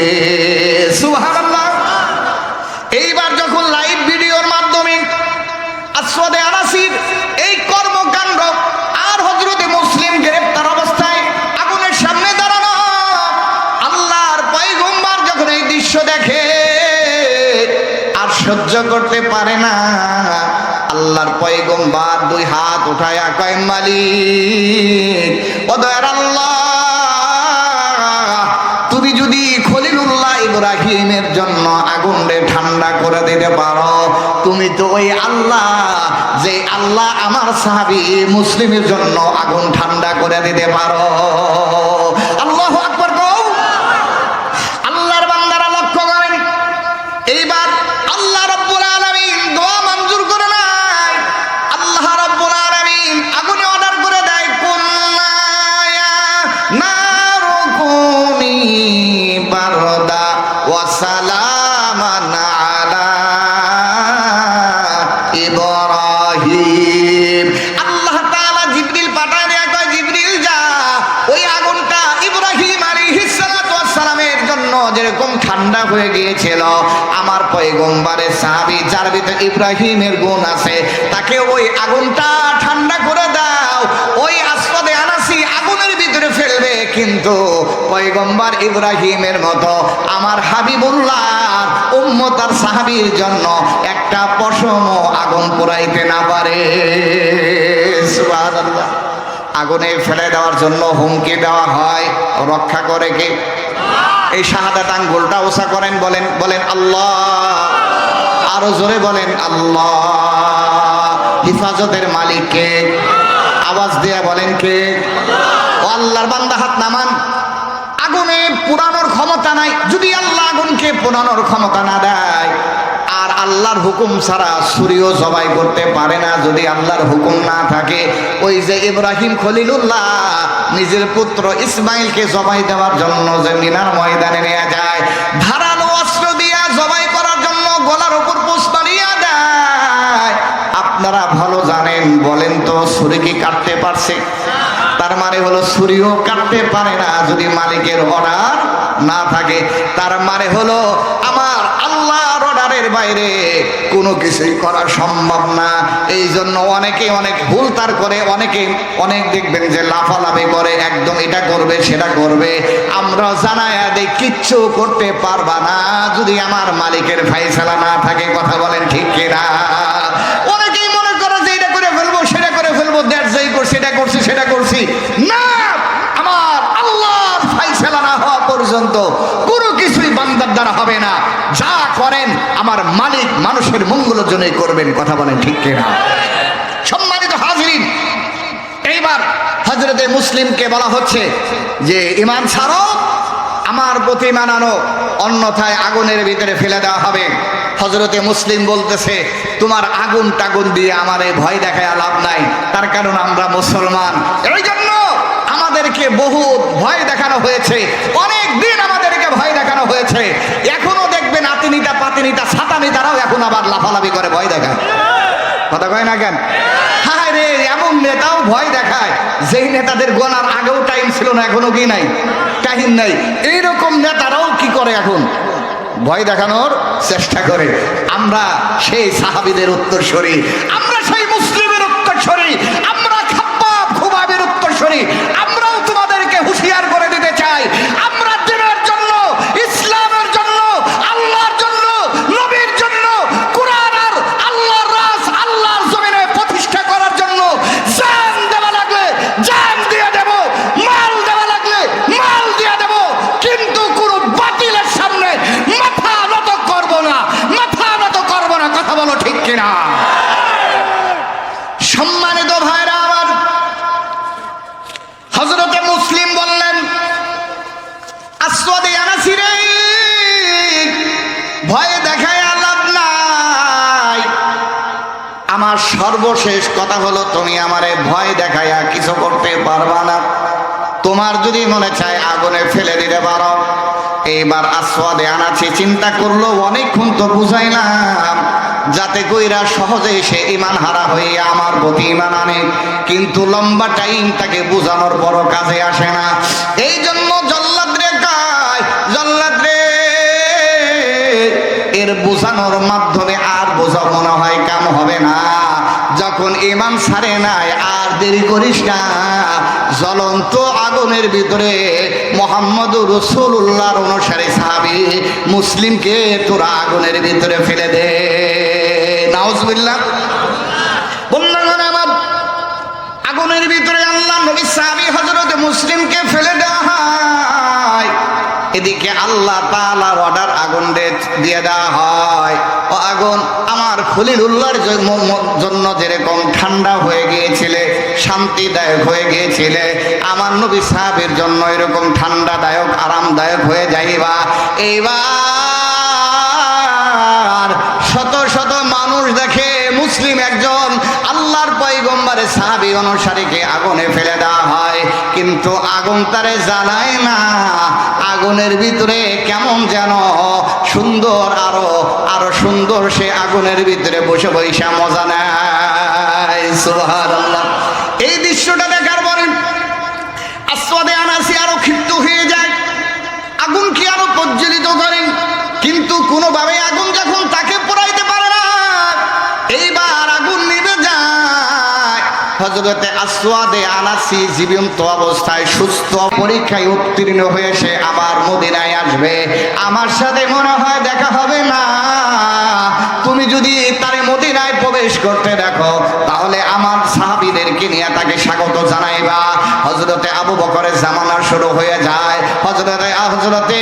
সুবহানাল্লাহ। এইবার যখন লাইভ ভিডিওর মাধ্যমে আসওয়াদে আনাসির এই কর্মকাণ্ড আর হযরতে মুসলিম গ্রেফতার অবস্থায় আগুনের সামনে দাঁড়ানো, আল্লাহর পয়গম্বর যখন এই দৃশ্য দেখে আর সহ্য করতে পারে না, আল্লাহর পয়গম্বর দুই হাত উঠায়া কয়, মালিক ও দয়ার আল্লাহ, তুমি যদি খলিলুল্লাহ ইব্রাহিমের জন্য আগুনকে ঠান্ডা করে দিতে পারো, তুমি তো ওই আল্লাহ যে আল্লাহ আমার সাহাবী মুসলিমের জন্য আগুন ঠান্ডা করে দিতে পারো। আল্লাহু আকবার। আল্লাহর বান্দারা লক্ষ্য করেন, এইবার আল্লাহ রাব্বুল আলামিন দোয়া মঞ্জুর করে নাই। আল্লাহ রাব্বুল আলামিন আগুনে অর্ডার করে দেয়, কুল্লা ইয়া নারু কুনি বারদা ওয়া সালামান আলা ইব্রাহিম। আল্লাহ তাআলা জিবরিল পাঠায় দেয়া কয়, জিবরিল যা ওই আগুনটা ইব্রাহিম আলাইহিস সালাতু ওয়াস সালামের জন্য যেরকম ঠান্ডা হয়ে গিয়েছিল, আমার পয়গম্বরের সাহাবী যার ভিতরে ইব্রাহিমের গুণ আছে, তাকে ওই আগুনটা ঠান্ডা করে দাও। ওই আসওয়াদে আনাসি আগুনের ভিতরে ফেলবে, কিন্তু পয়গম্বর ইব্রাহিমের মতো আমার হাবিবুল্লাহর উম্মত আর সাহাবীর জন্য একটা পশমও আগুন পোড়াইতে না পারে। সুবহানাল্লাহ। আগুনে ফেলে দেওয়ার জন্য হুমকি দেওয়া হয়, রক্ষা করে কে? এই শাহাদাত আঙ্গুলটা ওসা করেন, বলেন বলেন আল্লাহ। আরো জোরে বলেন আল্লাহ। হিফাজতের মালিক কে? আওয়াজ দিয়ে বলেন কে? ও আল্লাহর বান্দা হাত নামান। আগুনে পোড়ানোর ক্ষমতা নাই, যদি আল্লাহ আগুনকে পোড়ানোর ক্ষমতা না দেয়, আর আল্লাহর হুকুম ছাড়া ছুরিও জবাই করতে পারে না, যদি আল্লাহর হুকুম না থাকে। ওই যে ইব্রাহিম খলিলুল্লাহ নিজের পুত্র ইসমাইলকে জবাই দেওয়ার জন্য যে মিনার ময়দানে নিয়ে যায়, ধারালো অস্ত্র দিয়া জবাই করার জন্য গলার উপর পোষ মারিয়া দেয়। আপনারা ভালো জানেন, বলেন তো ছুরি কি কাটতে পারছে? তার মানে হলো ছুরিও কাটতে পারে না যদি মালিকের অর্ডার না থাকে। তার মানে হলো আমার আল্লাহর অর্ডারের বাইরে কোনো কিছুই করা সম্ভব না। এই জন্য অনেকে অনেক ভুল তার করে, অনেকে অনেক দেখবেন যে লাফালাফি করে, একদম এটা করবে সেটা করবে। আমরা জানায়া দেই, কিচ্ছু করতে পারবা না যদি আমার মালিকের ফায়সালা না থাকে। কথা বলেন ঠিক কিনা? অনেকেই মনে করে যে এটা করে ফেলবো, সেটা করে ফেলবো, যেই করছি এটা করছি সেটা করছি না। আমার আল্লাহর ফায়সালা না হওয়া পর্যন্ত কোনো কিছুই বান্দার দ্বারা হবে না। যা করেন আমার মালিক মানুষের মঙ্গলের জন্যই করবেন। কথা বলেন ঠিক কিনা? সম্মানিত হাজিরিন, এইবার হযরতে মুসলিমকে বলা হচ্ছে যে ঈমান ছাড়ো, আমার প্রতি ঈমান আনো, অন্যথায় আগুনের ভিতরে ফেলে দেওয়া হবে। হযরতে মুসলিম বলতেছে, তোমার আগুন টাগুন দিয়ে আমারে ভয় দেখায় লাভ নাই, তার কারণ আমরা মুসলমান। এই জন্য আমাদেরকে বহুত ভয় দেখানো হয়েছে, অনেক দিন আমাদেরকে ভয় দেখানো হয়েছে। এখনো দেখবেন আতিনিতা পাতিনিতা সাতানি তারাও এখন আবার লাফালাফি করে ভয় দেখায়। কথা কয় না কেন? হায় রে, এমন নেতাও ভয় দেখায় যেই নেতাদের গোনার আগেও টাইম ছিল না, এখনো কি নাই? টাইম নাই। এইরকম নেতারাও কি করে এখন? ভয় দেখানোর চেষ্টা করে। আমরা সেই সাহাবীদের উত্তরসূরি, আমরা সেই মুসলিমের উত্তরসূরি, আমরা খাব্বাব খুবাবের উত্তরসূরি। আমরাও তোমাদেরকে হুঁশিয়ার করে দিতে চাই, আমরা দিনের জন্য, ইসলামের জন্য, আল্লাহর জন্য, নবীর জন্য, কুরআন আর আল্লাহর রাস আল্লাহর জমিনে প্রতিষ্ঠা করার জন্য জান দেওয়া লাগলে জান দিয়ে দেব, মাল দেওয়া লাগলে মাল দিয়ে দেব, কিন্তু কোন বাতিলের সামনে মাথা নত করব না, মাথা নত করব না। কথা বলো ঠিক কিনা? সম্মানিত ভাইরা আমার, হযরতে মুসলিম বললেন, আসওয়াদে আনাসি রে, ভয় দেখায় লাভ নাই, আমার সর্বশেষ কথা হলো, তুমি আমারে ভয় দেখাইয়া কিছু করতে পারবা না। তোমার যদি মনে চায় আগুনে ফেলে দিতে পারো। এইবার আসওয়াদে আনাসি চিন্তা করলো, অনেকক্ষণ তো বুঝাইলাম যাতে কইরা সহজে সে ঈমান হারা হইয়া আমার প্রতি ঈমান আনে, কিন্তু লম্বা টাইম তাকে বোঝানোর বড় কাজে আসে না। এই জন্য জল্লাদ রে গায়, জল্লাদ রে, এর বোঝানোর মাধ্যমে আর বোঝা মনে হয় কাম হবে না। যখন ঈমান ছাড়ে নাই আর দেরি করিস না, জ্বলন্ত আগুনের ভিতরে মুহাম্মদুর রাসূলুল্লাহর অনুসারী সাহাবী মুসলিমকে তোরা আগুনের ভিতরে ফেলে দে। নাউজুবিল্লাহ। বন্ধুগণ আমার, আগুনের ভিতরে আল্লাহ নবী সাহাবী হযরত মুসলিমকে ফেলে দেওয়া হয়। এদিকে আল্লাহ তাআলার অর্ডার আগুন দিয়ে দেওয়া হয়। ও আগুন, আমার খলিলুল্লাহর জন্য যেরকম ঠান্ডা হয়ে গিয়েছিলে, শান্তিদায়ক হয়ে গিয়েছিলে, আমার নবী সাহাবীর জন্য এরকম ঠান্ডাদায়ক আরামদায়ক হয়ে যাইবা। এইবার শত শত মানুষ দেখে মুসলিম একজন আল্লাহর পয়গম্বরের সাহাবী অনুসারীকে আগুনে ফেলে দেওয়া হয়, কিন্তু আগুন তারে জ্বালায় না। আগুনের ভিতরে কেমন যেন সুন্দর, আরো সুন্দর সে আগুনের ভিতরে বসে বৈশা মজা নেয়। সুবহানাল্লাহ। এই দৃশ্যটা দেখার পরে আসওয়াদে আনাসি আরো ক্ষিপ্ত হয়ে যায়, আগুনকে আরো প্রজ্বলিত করে, কিন্তু কোনোভাবে আগুন যখন তাকে পোড়াইতে পারে না, এইবার আগুন নিভে যায়। হযরতে আসওয়াদে আনাসি জীবন্ত অবস্থায় সুস্থ পরীক্ষায় উত্তীর্ণ হয়ে সে আবার মদিনায় আসবে। আমার সাথে মনে হয় দেখা হবে না। তুমি যদি তারে মদিনায় প্রবেশ করতে দেখো, তাহলে আমার সাহাবীদেরকে নিয়ে তাকে স্বাগত জানাইবা। হযরতে আবু বকরের জামানা শুরু হয়ে যায়। হযরতে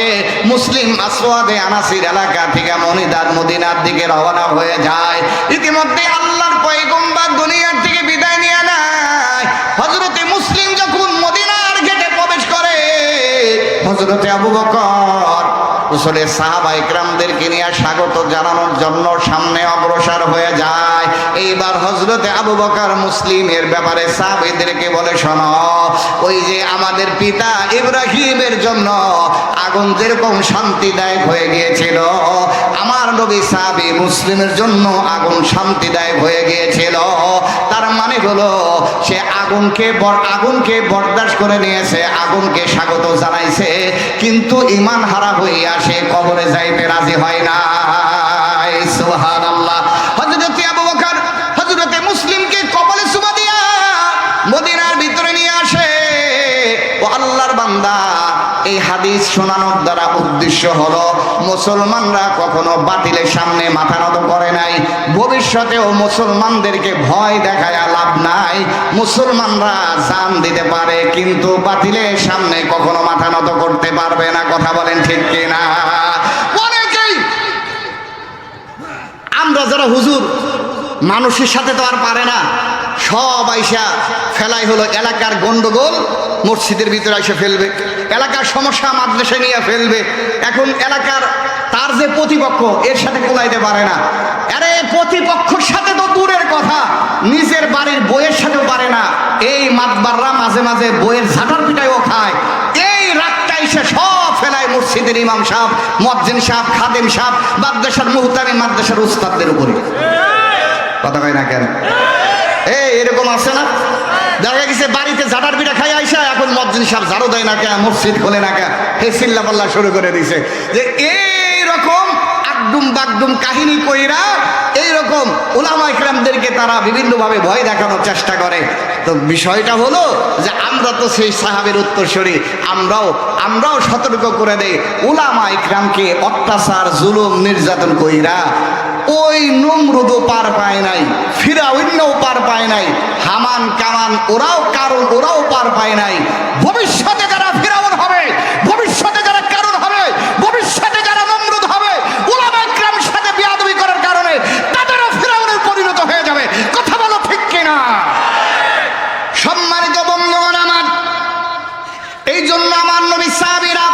মুসলিম আসওয়াদে আনাসির এলাকা থেকে মদিনার দিকে রওনা হয়ে যায়। ইতিমধ্যে আল্লাহর পয়গম্বর দুনিয়ার থেকে বিদায় নিয়ে নেয়। হযরতে মুসলিম যখন মদিনার গেটে প্রবেশ করে, হযরতে আবু বকর রাসূলের সাহাবা ইকরামদেরকে নিয়ে স্বাগত জানানোর জন্য সামনে অগ্রসর হয়ে যায়। এইবার হযরতে আবু বকর মুসলিমের ব্যাপারে সাহাবীদেরকে বলে, শোনো, ওই যে আমাদের পিতা ইব্রাহিমের জন্য আগুন যেরকম শান্তিদায়ক হয়ে গিয়েছিল, আমার নবী সাহাবী মুসলিমের জন্য আগুন শান্তিদায়ক হয়ে গিয়েছিল। তার মানে হলো সে আগুনকে বরদাস্ত করে নিয়েছে, আগুনকে স্বাগত জানাইছে, কিন্তু ঈমান হারা হইয়া সে কবরে যাইতে রাজি হয় না। সুবহানাল্লাহ। হযরত আবু বকর হযরতে মুসলিমকে কপালে চুমা দিয়া মদিনার ভিতরে নিয়ে আসে। ও আল্লাহর বান্দা, এই হাদিস শোনানোর দ্বারা উদ্দেশ্য হলো মুসলমানরা কখনো বাতিলের সামনে মাথা নত করে নাই, ভবিষ্যতেও মুসলমানদেরকে ভয় দেখায় লাভ নাই। মুসলমানরা জান দিতে পারে, কিন্তু বাতিলের সামনে কখনো মাথা নত করতে পারবে না। কথা বলেন ঠিক কিনা? অনেকেই আমরা যারা হুজুর, মানুষের সাথে তো আর পারে না, সব আইসা ফেলাই হলো এলাকার গন্ডগোল মসজিদের ভিতরে এসে ফেলবে, এলাকার সমস্যা মাদ্রাসায় নিয়ে ফেলবে। এখন এলাকার তার যে প্রতিপক্ষ, এর সাথে কোলাইতে পারে না। আরে প্রতিপক্ষের সাথে তো দূরের কথা, নিজের বাড়ির বইয়ের সাথেও পারে না। এই মাতবাররা মাঝে মাঝে বইয়ের ঝাঁটার পিটাইও খায়। এই রাগটা এসে সব ফেলায় মসজিদের ইমাম সাহেব, মুয়াজ্জিন সাহেব, খাদেম সাহেব, মাদ্রাসার মুহতামিম, মাদ্রাসার উস্তাদদের উপরে। কথা কয় না কেন? এরকম আছে না? দেখা গেছে বাড়িতে ঝাঁটার পিঠা খাই আইসা এখন মুয়াজ্জিন সাহেব ঝাড়ু দেয় না কে, মসজিদ খোলে না কে, হে চিল্লা পাল্লা শুরু করে দিছে। যে এইরকম আগডুম বাগডুম কাহিনী কইরা এইরকম উলামা ইকরামদেরকে তারা বিভিন্নভাবে ভয় দেখানোর চেষ্টা করে। তো বিষয়টা হলো যে আমরা তো সেই সাহাবের উত্তরসূরি, আমরাও সতর্ক করে দেই, উলামা ইকরামকে অত্যাচার জুলুম নির্যাতন কইরা ওই নমরুদও পার পায় নাই, ফিরাউনও পার পায় নাই, হামান কামান ওরাও পার পায় নাই। ভবিষ্যতে যারা ফিরাউন হবে, ভবিষ্যতে যারা কারণ হবে, ভবিষ্যতে যারা নমরুদ হবে, উলামা ইকরামের সাথে বিয়াদবি করার কারণে তাদেরও ফিরাউনের পরিণত হয়ে যাবে। কথা বলো ঠিক কিনা? সম্মানিত বন্ধুগণ আমার, এই জন্য আমার নবী সাহাবীরা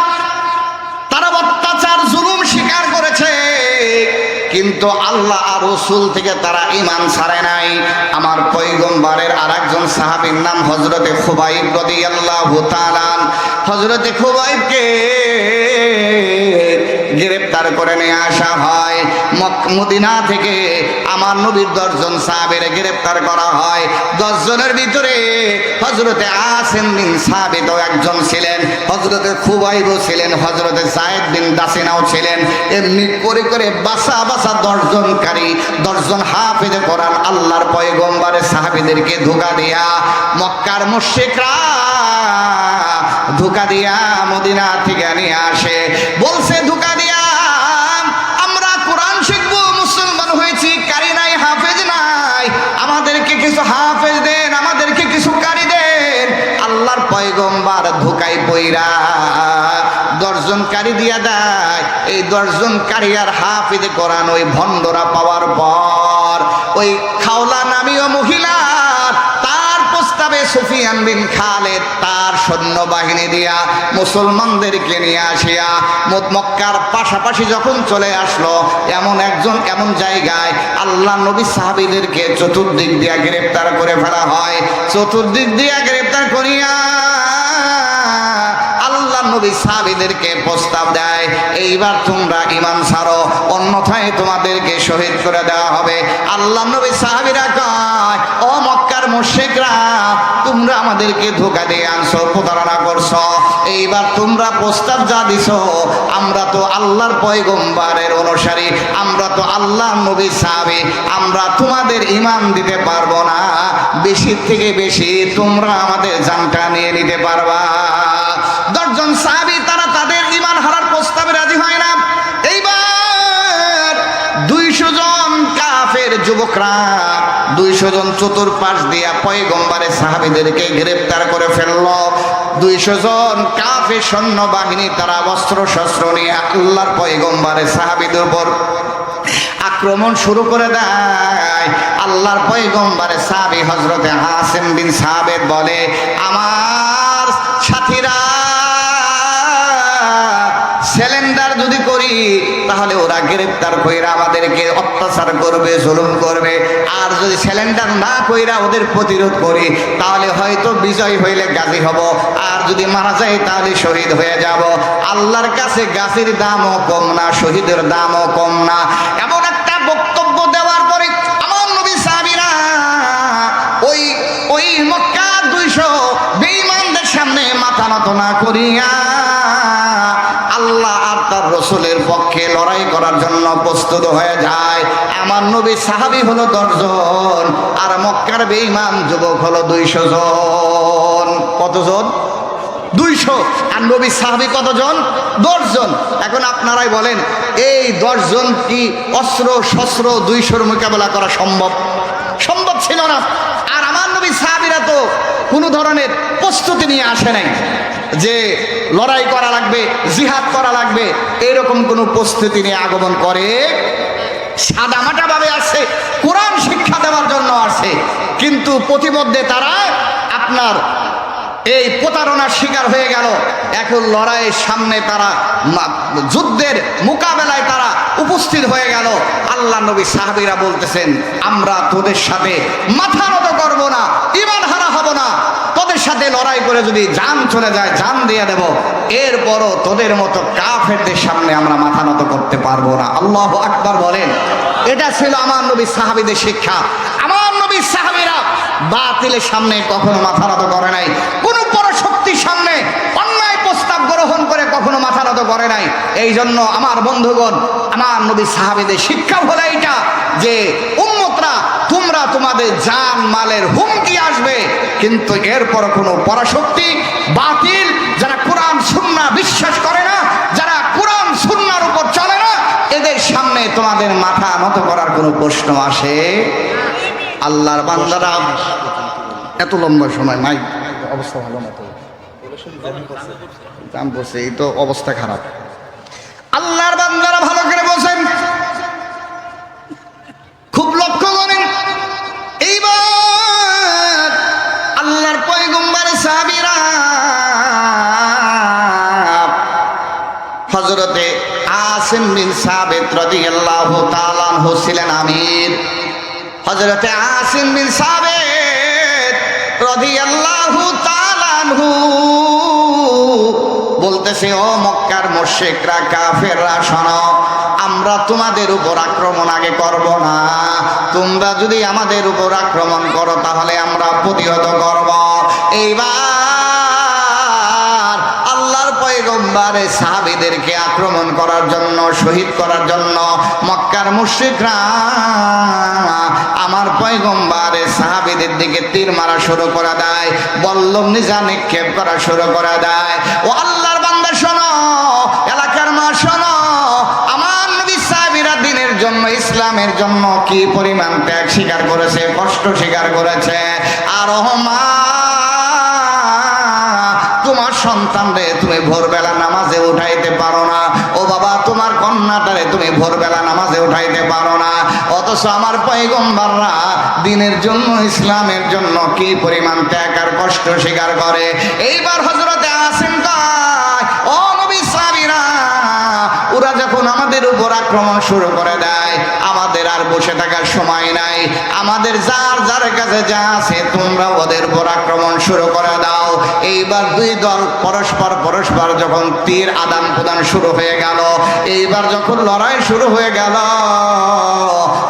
তারা অত্যাচার জুলুম স্বীকার করেছে, কিন্তু কিন্তু আল্লাহ আর রসুল থেকে তারা ঈমান ছাড়ে নাই। আমার পয়গম্বরের আরেকজন সাহাবীর নাম হযরতে খুবাইব রাদিয়াল্লাহু তাআলা। হযরতে খুবাইবকে গ্রেফতার করে নিয়ে আসা হয়। মদিনা থেকে আমার নবীর 10 জন সাহাবীর গ্রেফতার করা হয়। 10 জনের ভিতরে হযরতে আসিম বিন সাবিতও একজন ছিলেন, হযরতে খুবাইবও ছিলেন, হযরতে যায়েদ বিন দাসিনাও ছিলেন। এমনি করে করে বাসা বাসা 10 জনকারী 10 জন হাফেজে কোরআন আল্লাহর পয়গম্বরের সাহাবীদেরকে ধোঁকা দিয়া মক্কার মুশরিকরা ধোঁকা দিয়া মদিনা থেকে নিয়ে আসে। বলছে ধোঁকা দিয়া আমরা কোরআন শিখবো, মুসলমান হয়েছি, কারি নাই, হাফেজ নাই, আমাদেরকে কিছু হাফেজ দেন, আমাদেরকে কিছু কারি দেন। আল্লাহর পয়গম্বর ধোঁকায় পইরা 10 জন কারি দিয়া দেয়। এই 10 জন কারি আর হাফেজ কোরআন ওই ভণ্ডরা পাওয়ার পর ওই খাওলা নামীয় মহিলা তার প্রস্তাবে সুফিয়ান বিন খালেদ তার সৈন্যবাহিনী দিয়া মুসলমানদেরকে নিয়ে আসিয়া মক্কার পাশাপাশি যখন চলে আসলো, এমন জায়গায় আল্লাহ নবী সাহাবীদেরকে চতুর্দিক দিয়া গ্রেফতার করে ফেলা হয়। চতুর্দিক দিয়া গ্রেফতার করিয়া আল্লাহ নবী সাহাবীদেরকে প্রস্তাব দেয়, এইবার তোমরা ঈমান ছাড়ো, অন্যথায় তোমাদেরকে শহীদ করে দেওয়া হবে। আল্লাহ নবী সাহাবীরা কয়, ও মক্কার মুশরিকরা, তোমরা আমাদেরকে ধোঁকা দিয়ে আনছো, প্রতারণা করছো, এইবার তোমরা প্রস্তাব যা দিছো, আমরা তো আল্লাহর পয়গম্বরের অনুসারী, আমরা তো আল্লাহর নবী সাহাবী, আমরা তোমাদের ঈমান দিতে পারবো না, বেশি থেকে বেশি তোমরা আমাদের জানটা নিয়ে নিতে পারবা। 10 জন সাহাবী তারা তাদের ঈমান হারার প্রস্তাবে রাজি হয় না। এইবার 200 জন কাফের যুবকরা 200 জন চতুর্পাশ দিয়া পয়গম্বরের সাহাবীদেরকে গ্রেফতার করে ফেলল। 200 জন কাফের সৈন্যবাহিনী তারা অস্ত্র শস্ত্র নিয়ে আল্লাহর পয়গম্বরের সাহাবীদের উপর আক্রমণ শুরু করে দেয়। আল্লাহর পয়গম্বরের সাহাবী হযরতে আসিম বিন সাবিত বলে, আমার সাথীরা সিলিন্ডার যদি করি তাহলে ওরা গ্রেফতার কইরা আমাদেরকে অত্যাচার করবে, জুলুম করবে, আর যদি সিলিন্ডার না কইরা ওদের প্রতিরোধ করি তাহলে হয়তো বিজয় হইলে গাজী হব, আর যদি মারা যাই তাহলে শহীদ হয়ে যাব। আল্লাহর কাছে গাজীর দামও কম না, শহীদের দামও কম না। এমন একটা বক্তব্য দেওয়ার পরে আমার নবী সাহাবীরা ওই মক্কা 200 বেঈমানদের সামনে মাথা নত না করিয়া আল্লাহ আর তার রসুলের পক্ষে লড়াই করার জন্য প্রস্তুত হয়ে যায়। আমার নবী সাহাবী হলো 10 জন আর মক্কার বেঈমান যুবক হলো 200 জন। কতজন? 200। আর নবী সাহাবী কতজন? 10 জন। এখন আপনারাই বলেন, এই 10 জন কি অস্ত্র শস্ত্র 200-র মোকাবেলা করা সম্ভব? সম্ভব ছিল না। আর আমার নবী সাহাবীরা তো কোনো ধরনের প্রস্তুতি নিয়ে আসে নাই যে লড়াই করা লাগবে, জিহাদ করা লাগবে, এরকম কোনো প্রস্তুতি নিয়ে আগমন করে সাদামাটা ভাবে আসছে, কোরআন শিক্ষা দেওয়ার জন্য আসছে। কিন্তু প্রতিমধ্যে তারা আপনার এই প্রতারণার শিকার হয়ে গেল। এখন লড়াইয়ের সামনে তারা যুদ্ধের মোকাবেলায় তারা উপস্থিত হয়ে গেল। আল্লাহ নবী সাহাবীরা বলতেছেন, আমরা তোদের সাথে মাথা নত করব না, ঈমান হারা হব না, তোদের সাথে লড়াই করে যদি জান চলে যায় জান দিয়ে দেব, এরপরও তোদের মতো কাফেরদের সামনে আমরা মাথা নত করতে পারবো না। আল্লাহু আকবার বলেন। এটা ছিল আমার নবী সাহাবীদের শিক্ষা। আমার নবী সাহাবীরা বাতিলের সামনে কখনো মাথা নত করে নাই, কোন পরশক্তির সামনে অন্যায় প্রস্তাব গ্রহণ করে কখনো মাথা নত করে নাই। এই জন্য আমার বন্ধুগণ, আমার নবী সাহাবীদের শিক্ষা হলো এইটা যে উম্মতরা, তোমরা তোমাদের জান মালের হুমকি আসবে, কিন্তু এরপর কোনো পরাশক্তি বাতিল যারা কোরআন সুন্নাহ বিশ্বাস করে না, যারা কোরআন সুন্নাহর উপর চলে না, এদের সামনে তোমাদের মাথা নত করার কোনো প্রশ্ন আসে? আল্লাহর বান্দারা, এত লম্বা সময় নাই, অবস্থা ভালো না তো, দাম বসে, এই তো অবস্থা খারাপ। আল্লাহর বান্দারা ভালো করে বসেন, খুব লক্ষ্য করেন। এইবার আল্লাহর পয়গম্বরের সাহাবীরা হযরতে আসিম বিন সাবিত রাদিয়াল্লাহু তাআলা আনহু ছিলেন আমির। হযরতে আসিম বিন সাবিত রাদিয়াল্লাহু তাআলা আনহু বলতেছে, ও মক্কার মুশরিকরা, কাফেররা, শোনো, আমরা তোমাদের উপর আক্রমণ আগে করব না। তোমরা যদি আমাদের উপর আক্রমণ করো তাহলে আমরা প্রতিহত করব। এইবার আল্লাহর পয়গম্বর সাহাবীদেরকে আক্রমণ করার জন্য, শহীদ করার জন্য মক্কার মুশরিকরা আমার পয়গম্বর সাহাবীদের দিকে তীর মারা শুরু করে দেয়, বল্লম নিজা নিক্ষেপ করা শুরু করে দেয়। ও আল্লাহর বান্দা শোনো, এলাকার মা শোনো, আমার নবী সাহাবীরা দিনের জন্য, ইসলামের জন্য কি পরিমাণ ত্যাগ স্বীকার করেছে, কষ্ট স্বীকার করেছে। আর মা, তোমার সন্তানরে তুমি ভোরবেলা নামাজে উঠাইতে পারো না। ও বাবা, তোমার কন্যাটারে তুমি ভোরবেলা নামাজে উঠাইতে পারো না। অথচ আমার পয়গম্বররা দিনের জন্য, ইসলামের জন্য কি পরিমাণ ত্যাগ আর কষ্ট স্বীকার করে। এইবার হযরতে আসিম কয়, ও নবী সাহাবীরা, ওরা যখন আমাদের উপর আক্রমণ শুরু করে দেয়, আমাদের আর বসে থাকার সময় নাই। আমাদের যার যার কাছে যা আছে তোমরা ওদের উপর আক্রমণ শুরু করে দাও। এইবার দুই দল পরস্পর যখন তীর আদান প্রদান শুরু হয়ে গেল, এইবার যখন লড়াই শুরু হয়ে গেল,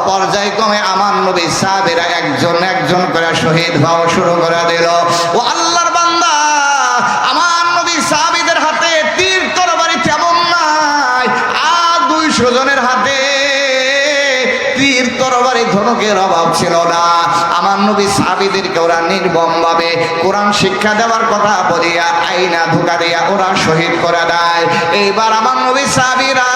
পর্যায়ক্রমে আমার নবী সাহাবীরা একজন একজন করে শহীদ হওয়া শুরু করে দিল। ও আল্লাহর বান্দা, আমার নবী সাহাবীদের হাতে তীর তরবারি তেমন নাই, আর 200 জনের হাতে তীর তরবারি ধনুকের অভাব ছিল না। আমার নবী সাহাবীদেরকে ওরা নির্মমভাবে কোরআন শিক্ষা দেওয়ার কথা বলিয়া আইনা ধোঁকা দিয়া ওরা শহীদ করে দেয়। এইবার আমার নবী সাহাবীরা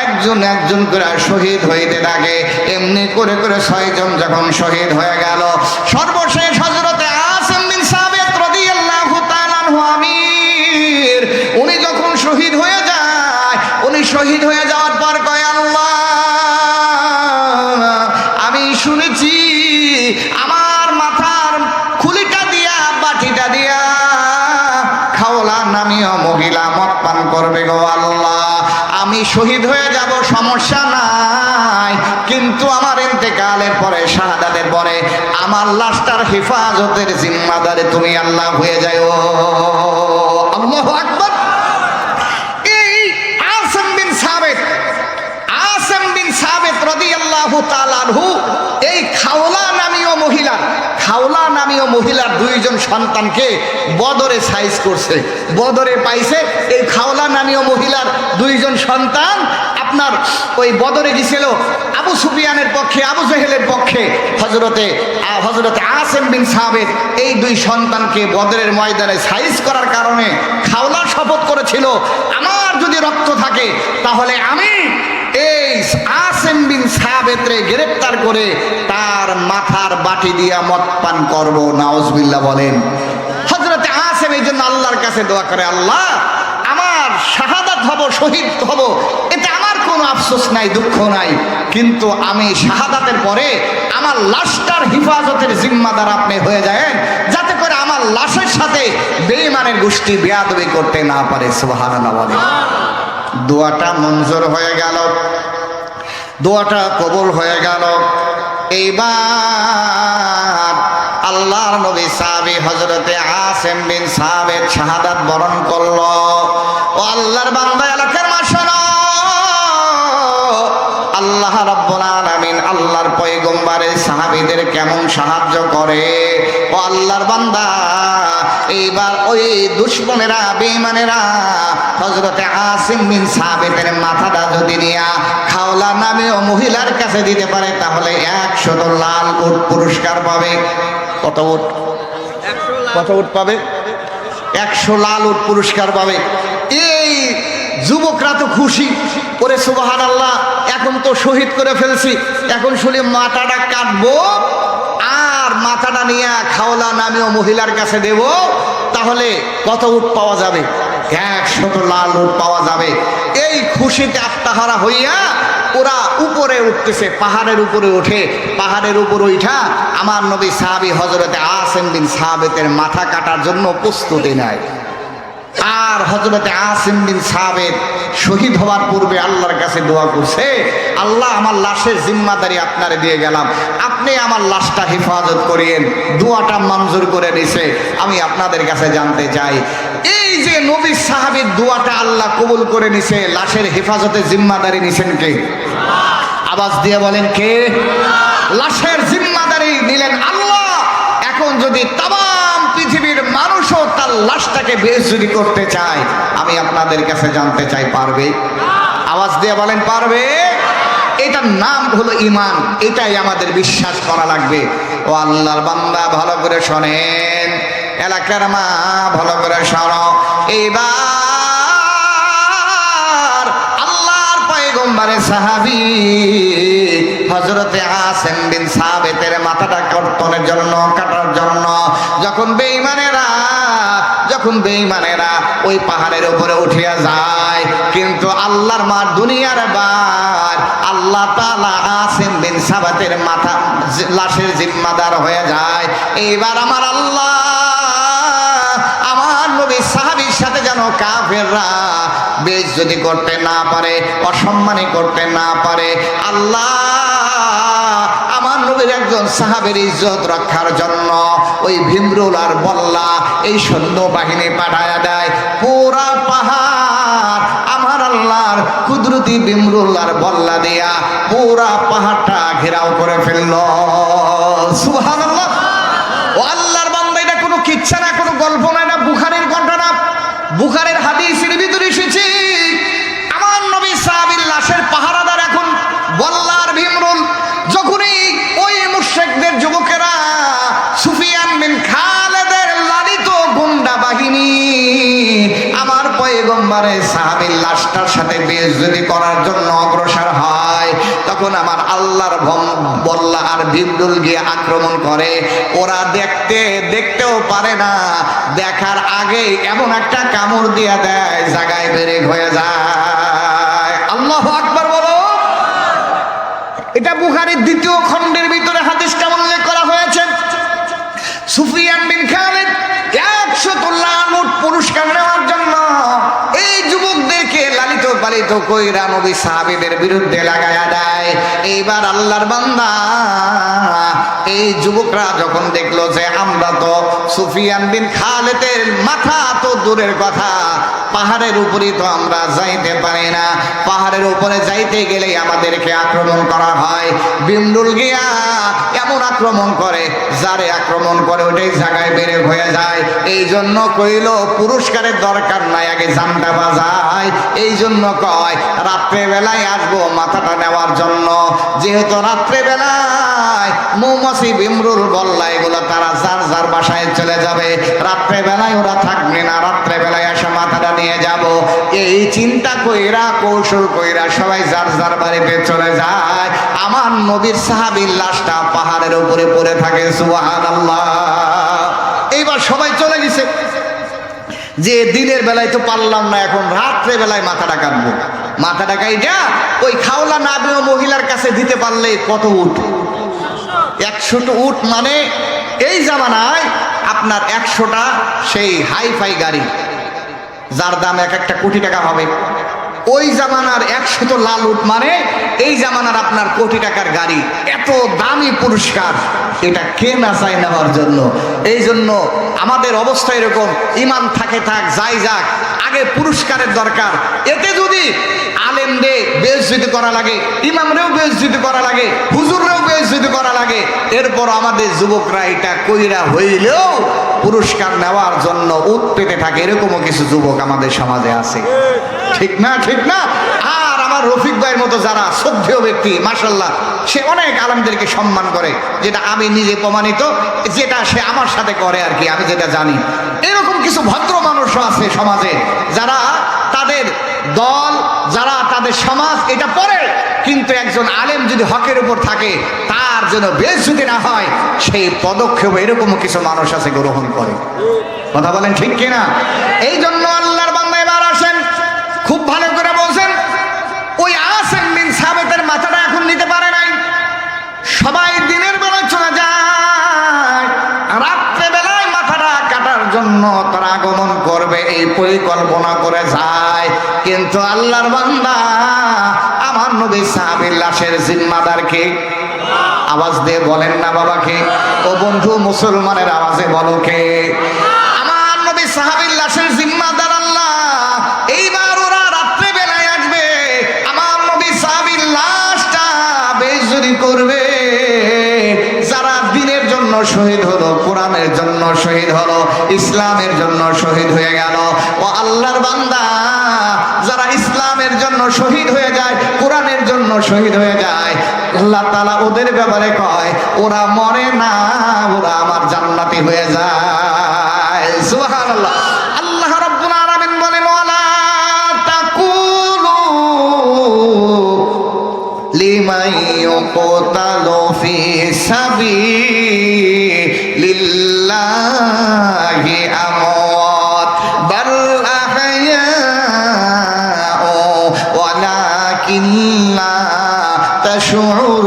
একজন একজন করে শহীদ হইতে থাকে। এমনি করে করে 6 জন যখন শহীদ হয়ে গেল, সর্বশেষ হযরতে আসিম বিন সাবিত রাদিয়াল্লাহু তাআলা আনহু আমির, উনি যখন শহীদ হয়ে যায়, উনি শহীদ হয়ে যাওয়ার পর কয়, আল্লাহ, আমি শুনেছি আমার মাথার খুলিটা দিয়া, বাটিটা দিয়া খাওলা নামীয় মহিলা মদ পান করবে গো আল্লাহ। আমি শহীদ হয়ে যাব, সমস্যা নাই, কিন্তু আমার ইন্তেকালের পরে, শাহাদাতের পরে আমার লাশটার হেফাজতের জিম্মাদারে তুমি আল্লাহ হয়ে যাও। আল্লাহু আকবার। এই আসিম বিন সাবিত রাদিয়াল্লাহু তাআলা আনহু এই খাওলা নামীয় মহিলার 2 জন সন্তানকে বদরে সাইজ করছে, বদরে পাইছে। এই খাওলা নামীয় মহিলার 2 জন সন্তান আপনার ওই বদরে গিয়েছিল আবু সুফিয়ানের পক্ষে, আবু জেহেলের পক্ষে। হযরতে আসিম বিন সাবিত এই 2 সন্তানকে বদরের ময়দানে সাইজ করার কারণে খাওলা শপথ করেছিল, আমার যদি রক্ত থাকে তাহলে আমি এই আসিম বিন সাবিতরে গ্রেফতার করে তার মাথার বাটি দিয়া মদ পান করব। নাউজুবিল্লাহ বলেন। হযরতে আসিম এই জন্য আল্লাহর কাছে দোয়া করে, আল্লাহ, আমার শাহাদাত হব, শহীদ হব, এতে আমার কোনো আফসোস নাই, দুঃখ নাই, কিন্তু আমি শাহাদাতের পরে আমার লাশটার হেফাজতের জিম্মাদার আপনি হয়ে যাবেন, যাতে করে আমার লাশের সাথে বেঈমানের গোষ্ঠী বেয়াদবি করতে না পারে। সুবহানাল্লাহ বলেন। দোয়াটা মঞ্জুর হয়ে গেল, দোয়াটা কবুল হয়ে গেল। এইবার আল্লাহর নবী সাহাবী হযরতে আসিম বিন সাবিত শাহাদাত বরণ করলো। ও আল্লাহর বান্দা, এলাকার মা শোনো, আল্লাহ রাব্বুল আলামিন আল্লাহর পয়গম্বরের সাহাবীদের কেমন সাহায্য করে। ও আল্লাহর বান্দা, এইবার ওই দুশমনেরা, বেঈমানেরা হযরতে আসিম বিন সাবিতের মাথাটা যদি নিয়া খাওলা নামীয় মহিলার কাছে দিতে পারে তাহলে 100 লাল উট পুরস্কার পাবে। কত উট? 100 উট পাবে, 100 লাল উট পুরস্কার পাবে। এই যুবকরা তো খুশি, ওরে সুবহানাল্লাহ, এখন তো শহীদ করে ফেলছি, এখন শুনে মাথাটা কাটবো আর মাথাটা নিয়ে খাওলা নামীয় মহিলার কাছে দেব, তাহলে কত উট পাওয়া যাবে? 100 লাল উট পাওয়া যাবে। এই খুশিতে আত্মাহারা হইয়া ওরা উপরে উঠতেছে, পাহাড়ের উপরে উঠে, পাহাড়ের উপর উঠা আমার নবী সাহাবী হযরতে আসিম বিন সাবিতের মাথা কাটার জন্য প্রস্তুতি নেয়। আর হযরতে আসিম বিন সাবিত শহীদ হওয়ার পূর্বে আল্লাহর কাছে দোয়া করছে, আল্লাহ আমার লাশের জিম্মাদারি আপনারে দিয়ে গেলাম, আপনি আমার লাশটা হেফাজত করিয়েন। দোয়াটা মঞ্জুর করে নিছে। আমি আপনাদের কাছে জানতে চাই, এই যে নবী সাহাবীর দোয়াটা আল্লাহ কবুল করে নিছে, লাশের হেফাজতে জিম্মাদারি নিছেন কে? আওয়াজ দিয়ে বলেন কে? লাশের জিম্মাদারি নিলেন আল্লাহ। এখন যদি তাম পৃথিবীর মানুষও তার লাশটাকে বেইজ্জতি করতে চায়, আমি আপনাদের কাছে জানতে চাই, পারবে? আওয়াজ দিয়ে বলেন পারবে? এটার নাম হলো ঈমান। এটাই আমাদের বিশ্বাস করা লাগবে। ও আল্লাহর বান্দা ভালো করে শোনেন, এলাকার মা ভালো করে শোনো। এইবার আল্লাহর পয়গম্বরে সাহাবী হযরতে আসিম বিন সাবিতের মাথাটা কর্তনের জন্য, কাটার জন্য যখন বেঈমানেরা ওই পাহাড়ের উপরে উঠিয়া যায়, কিন্তু আল্লাহর মা দুনিয়ার বার আল্লাহ তাআলা আসিম বিন সাবিতের মাথা লাশের জিম্মাদার হয়ে যায়। এইবার আমার আল্লাহ আমার নবী সাহাবীর সাথে যেন কাফেররা বেইজ্জতি করতে না পারে, অসম্মানী করতে না পারে, আল্লাহ আমার নবীর একজন সাহাবীর ইজ্জত রক্ষার জন্য ওই ভীমরুল আর বল্লা এই সৈন্যবাহিনী পাঠায়া দেয়। পুরা পাহাড় আমার আল্লাহর কুদরতি ভীমরুল আর বল্লা দিয়া পুরা পাহাড়টা ঘেরাও করে ফেলল। সুবহানাল্লাহ। ও আল্লাহর বান্দা, এটা কোনো কিচ্ছা না, কোনো গল্প না, এটা বুখারীর ঘটনা। বুখারীর হাদিসের ভিতরে এসেছে, আমার নবী সাহাবীর লাশের পাহারাদার এখন বল্লার ভীমরুল। যখনই ওই মুশরিকদের যুবকেরা সুফিয়ান বিন খালেদের লালিত গুন্ডা বাহিনী আমার পয়গম্বরে সাহাবীর লাশটার সাথে বেইজ্জতি করার জন্য অগ্রসর হয়, তখন আমার আল্লাহর বল্লা আর ভীমরুল গিয়ে আক্রমণ করে। ওরা দেখতেও পারে না, দেখার আগে এমন একটা কামড় দিয়ে দেয়, জায়গায় বেরেক হয়ে যায়। আল্লাহু আকবার বলো। এটা বুখারীর 2য় খণ্ডের ভিতরে হাদিসটা উল্লেখ করা হয়েছে। সুফিয়ান বিন খালিদ 100 লাখ পুরস্কার নেওয়ার জন্য এই যুবকদেরকে লালিত পালিত কইরা নবী সাহাবীদের বিরুদ্ধে লাগায়া দেয়। এইবার আল্লাহর বান্দা এই যুবকরা যখন দেখলো যে আমরা তো সুফিয়ান বিন খালিদের মাথা তো দূরের কথা, পাহাড়ের উপরেই তো আমরা যাইতে পারি না, পাহাড়ের উপরে যাইতে গেলেই আমাদেরকে আক্রমণ করা হয়। ভীমরুল গিয়া এমন আক্রমণ করে, যারে আক্রমণ করে ওইটাই জায়গায় বেড়ে হয়ে যায়। এই জন্য কইল পুরস্কারের দরকার নাই, আগে জানটা বাজায়। এই জন্য কয় রাত্রে বেলায় আসবো মাথাটা নেওয়ার জন্য। যেহেতু রাত্রে বেলায় মৌমাছি ভীমরুল বল্লা এগুলো তারা যার যার বাসায় চলে যাবে, রাত্রে বেলায় ওরা থাকবে না, রাত্রে বেলায় এসে মাথাটা নিয়ে যাব। এই চিন্তা কইরা কৌশল কইরা সবাই যার যার বাড়িতে চলে যায়। আমার নবীর সাহাবীর লাশটা পাহাড়ের উপরে পড়ে থাকে। সুবহানাল্লাহ। এইবার সবাই চলে গেছে, যে দিনের বেলায় তো পারলাম না, এখন রাত্রে বেলায় মাথাটা কাটবো। মাথাটা কাইটা ওই খাওলা নাবি ও মহিলার কাছে দিতে পারলে কত উট? 100টা উট, মানে এই জামানায় আপনার 100টা সেই হাইফাই গাড়ি, যার দাম 1 কোটি টাকা হবে। ওই জামানার 100 লাল উট, মানে এই জামানার আপনার কোটি টাকার গাড়ি। এত দামি পুরস্কার, এটা কে না চায় নেওয়ার জন্য? এই জন্য আমাদের অবস্থা এরকম, ইমান থাকে থাক যাই যাক, আগে পুরস্কারের দরকার। এতে যদি আলেমরে বেইজ্জতি করা লাগে, ইমামরেও বেইজ্জতি করা লাগে, হুজুররেও বেইজ্জতি করা লাগে, এরপর আমাদের যুবকরা এটা কইরা হইলেও পুরস্কার নেওয়ার জন্য উত পেতে থাকে। এরকমও কিছু যুবক আমাদের সমাজে আছে, ঠিক না? ঠিক না? আর আমার রফিক ভাইয়ের মতো যারা শ্রদ্ধেয় ব্যক্তি, মাশাআল্লাহ, সে অনেক আলেমদেরকে সম্মান করে, যেটা আমি নিজে প্রমাণিত, যেটা সে আমার সাথে করে আর কি, আমি যেটা জানি। এরকম কিছু ভদ্র মানুষও আছে সমাজে, যারা তাদের দল, যারা তাদের সমাজ এটা পড়ে, কিন্তু একজন আলেম যদি হকের উপর থাকে, তার জন্য বেইজ্জতি না হয়, সেই পদক্ষেপ এরকমও কিছু মানুষ আছে গ্রহণ করে। কথা বলেন ঠিক কিনা? এই জন্য আল্লাহর বান্দা এবার আসেন, খুব ভালো করে বলছেন, ওই আসিম বিন সাবিতের মাথাটা এখন নিতে পারে নাই। সবাই দিনের বেলায় চলে যায়, রাত্রে বেলায় মাথাটা কাটার জন্য তারা আগমন করবে। করবে এই পরিকল্পনা করে যায়। কিন্তু আল্লাহর বান্দা আমার নবী সাহাবীর লাশের জিম্মাদার কে? আওয়াজ দিয়ে বলেন না বাবা কে? ও বন্ধু মুসলমানের আওয়াজে বলো কে? আমার নবী সাহাবীর লাশের জিম্মাদার আল্লাহ। এইবার ওরা রাত্রে বেলায় আসবে, আমার নবী সাহাবীর লাশটা বেইজ্জতি করবে। যারা দিনের জন্য শহীদ হলো, কোরআনের জন্য শহীদ হলো, ইসলামের জন্য শহীদ হয়ে গেল, ও আল্লাহর বান্দা যারা ইসলামের জন্য শহীদ হয়ে যায়, কোরআনের জন্য শহীদ হয়ে যায়, আল্লাহ তাআলা ওদের ব্যাপারে কয় ওরা মরে না, ওরা আমার জান্নাতি হয়ে যায়। সুবহানাল্লাহ। আল্লাহ রাব্বুল আলামিন বলেন ওয়ালা তাকুলু লিমান ইউকতালু ফি সাবিলিল্লাহি আমওয়াত বাল আহয়াউ ওয়ালাকিন লা তাশউরুন।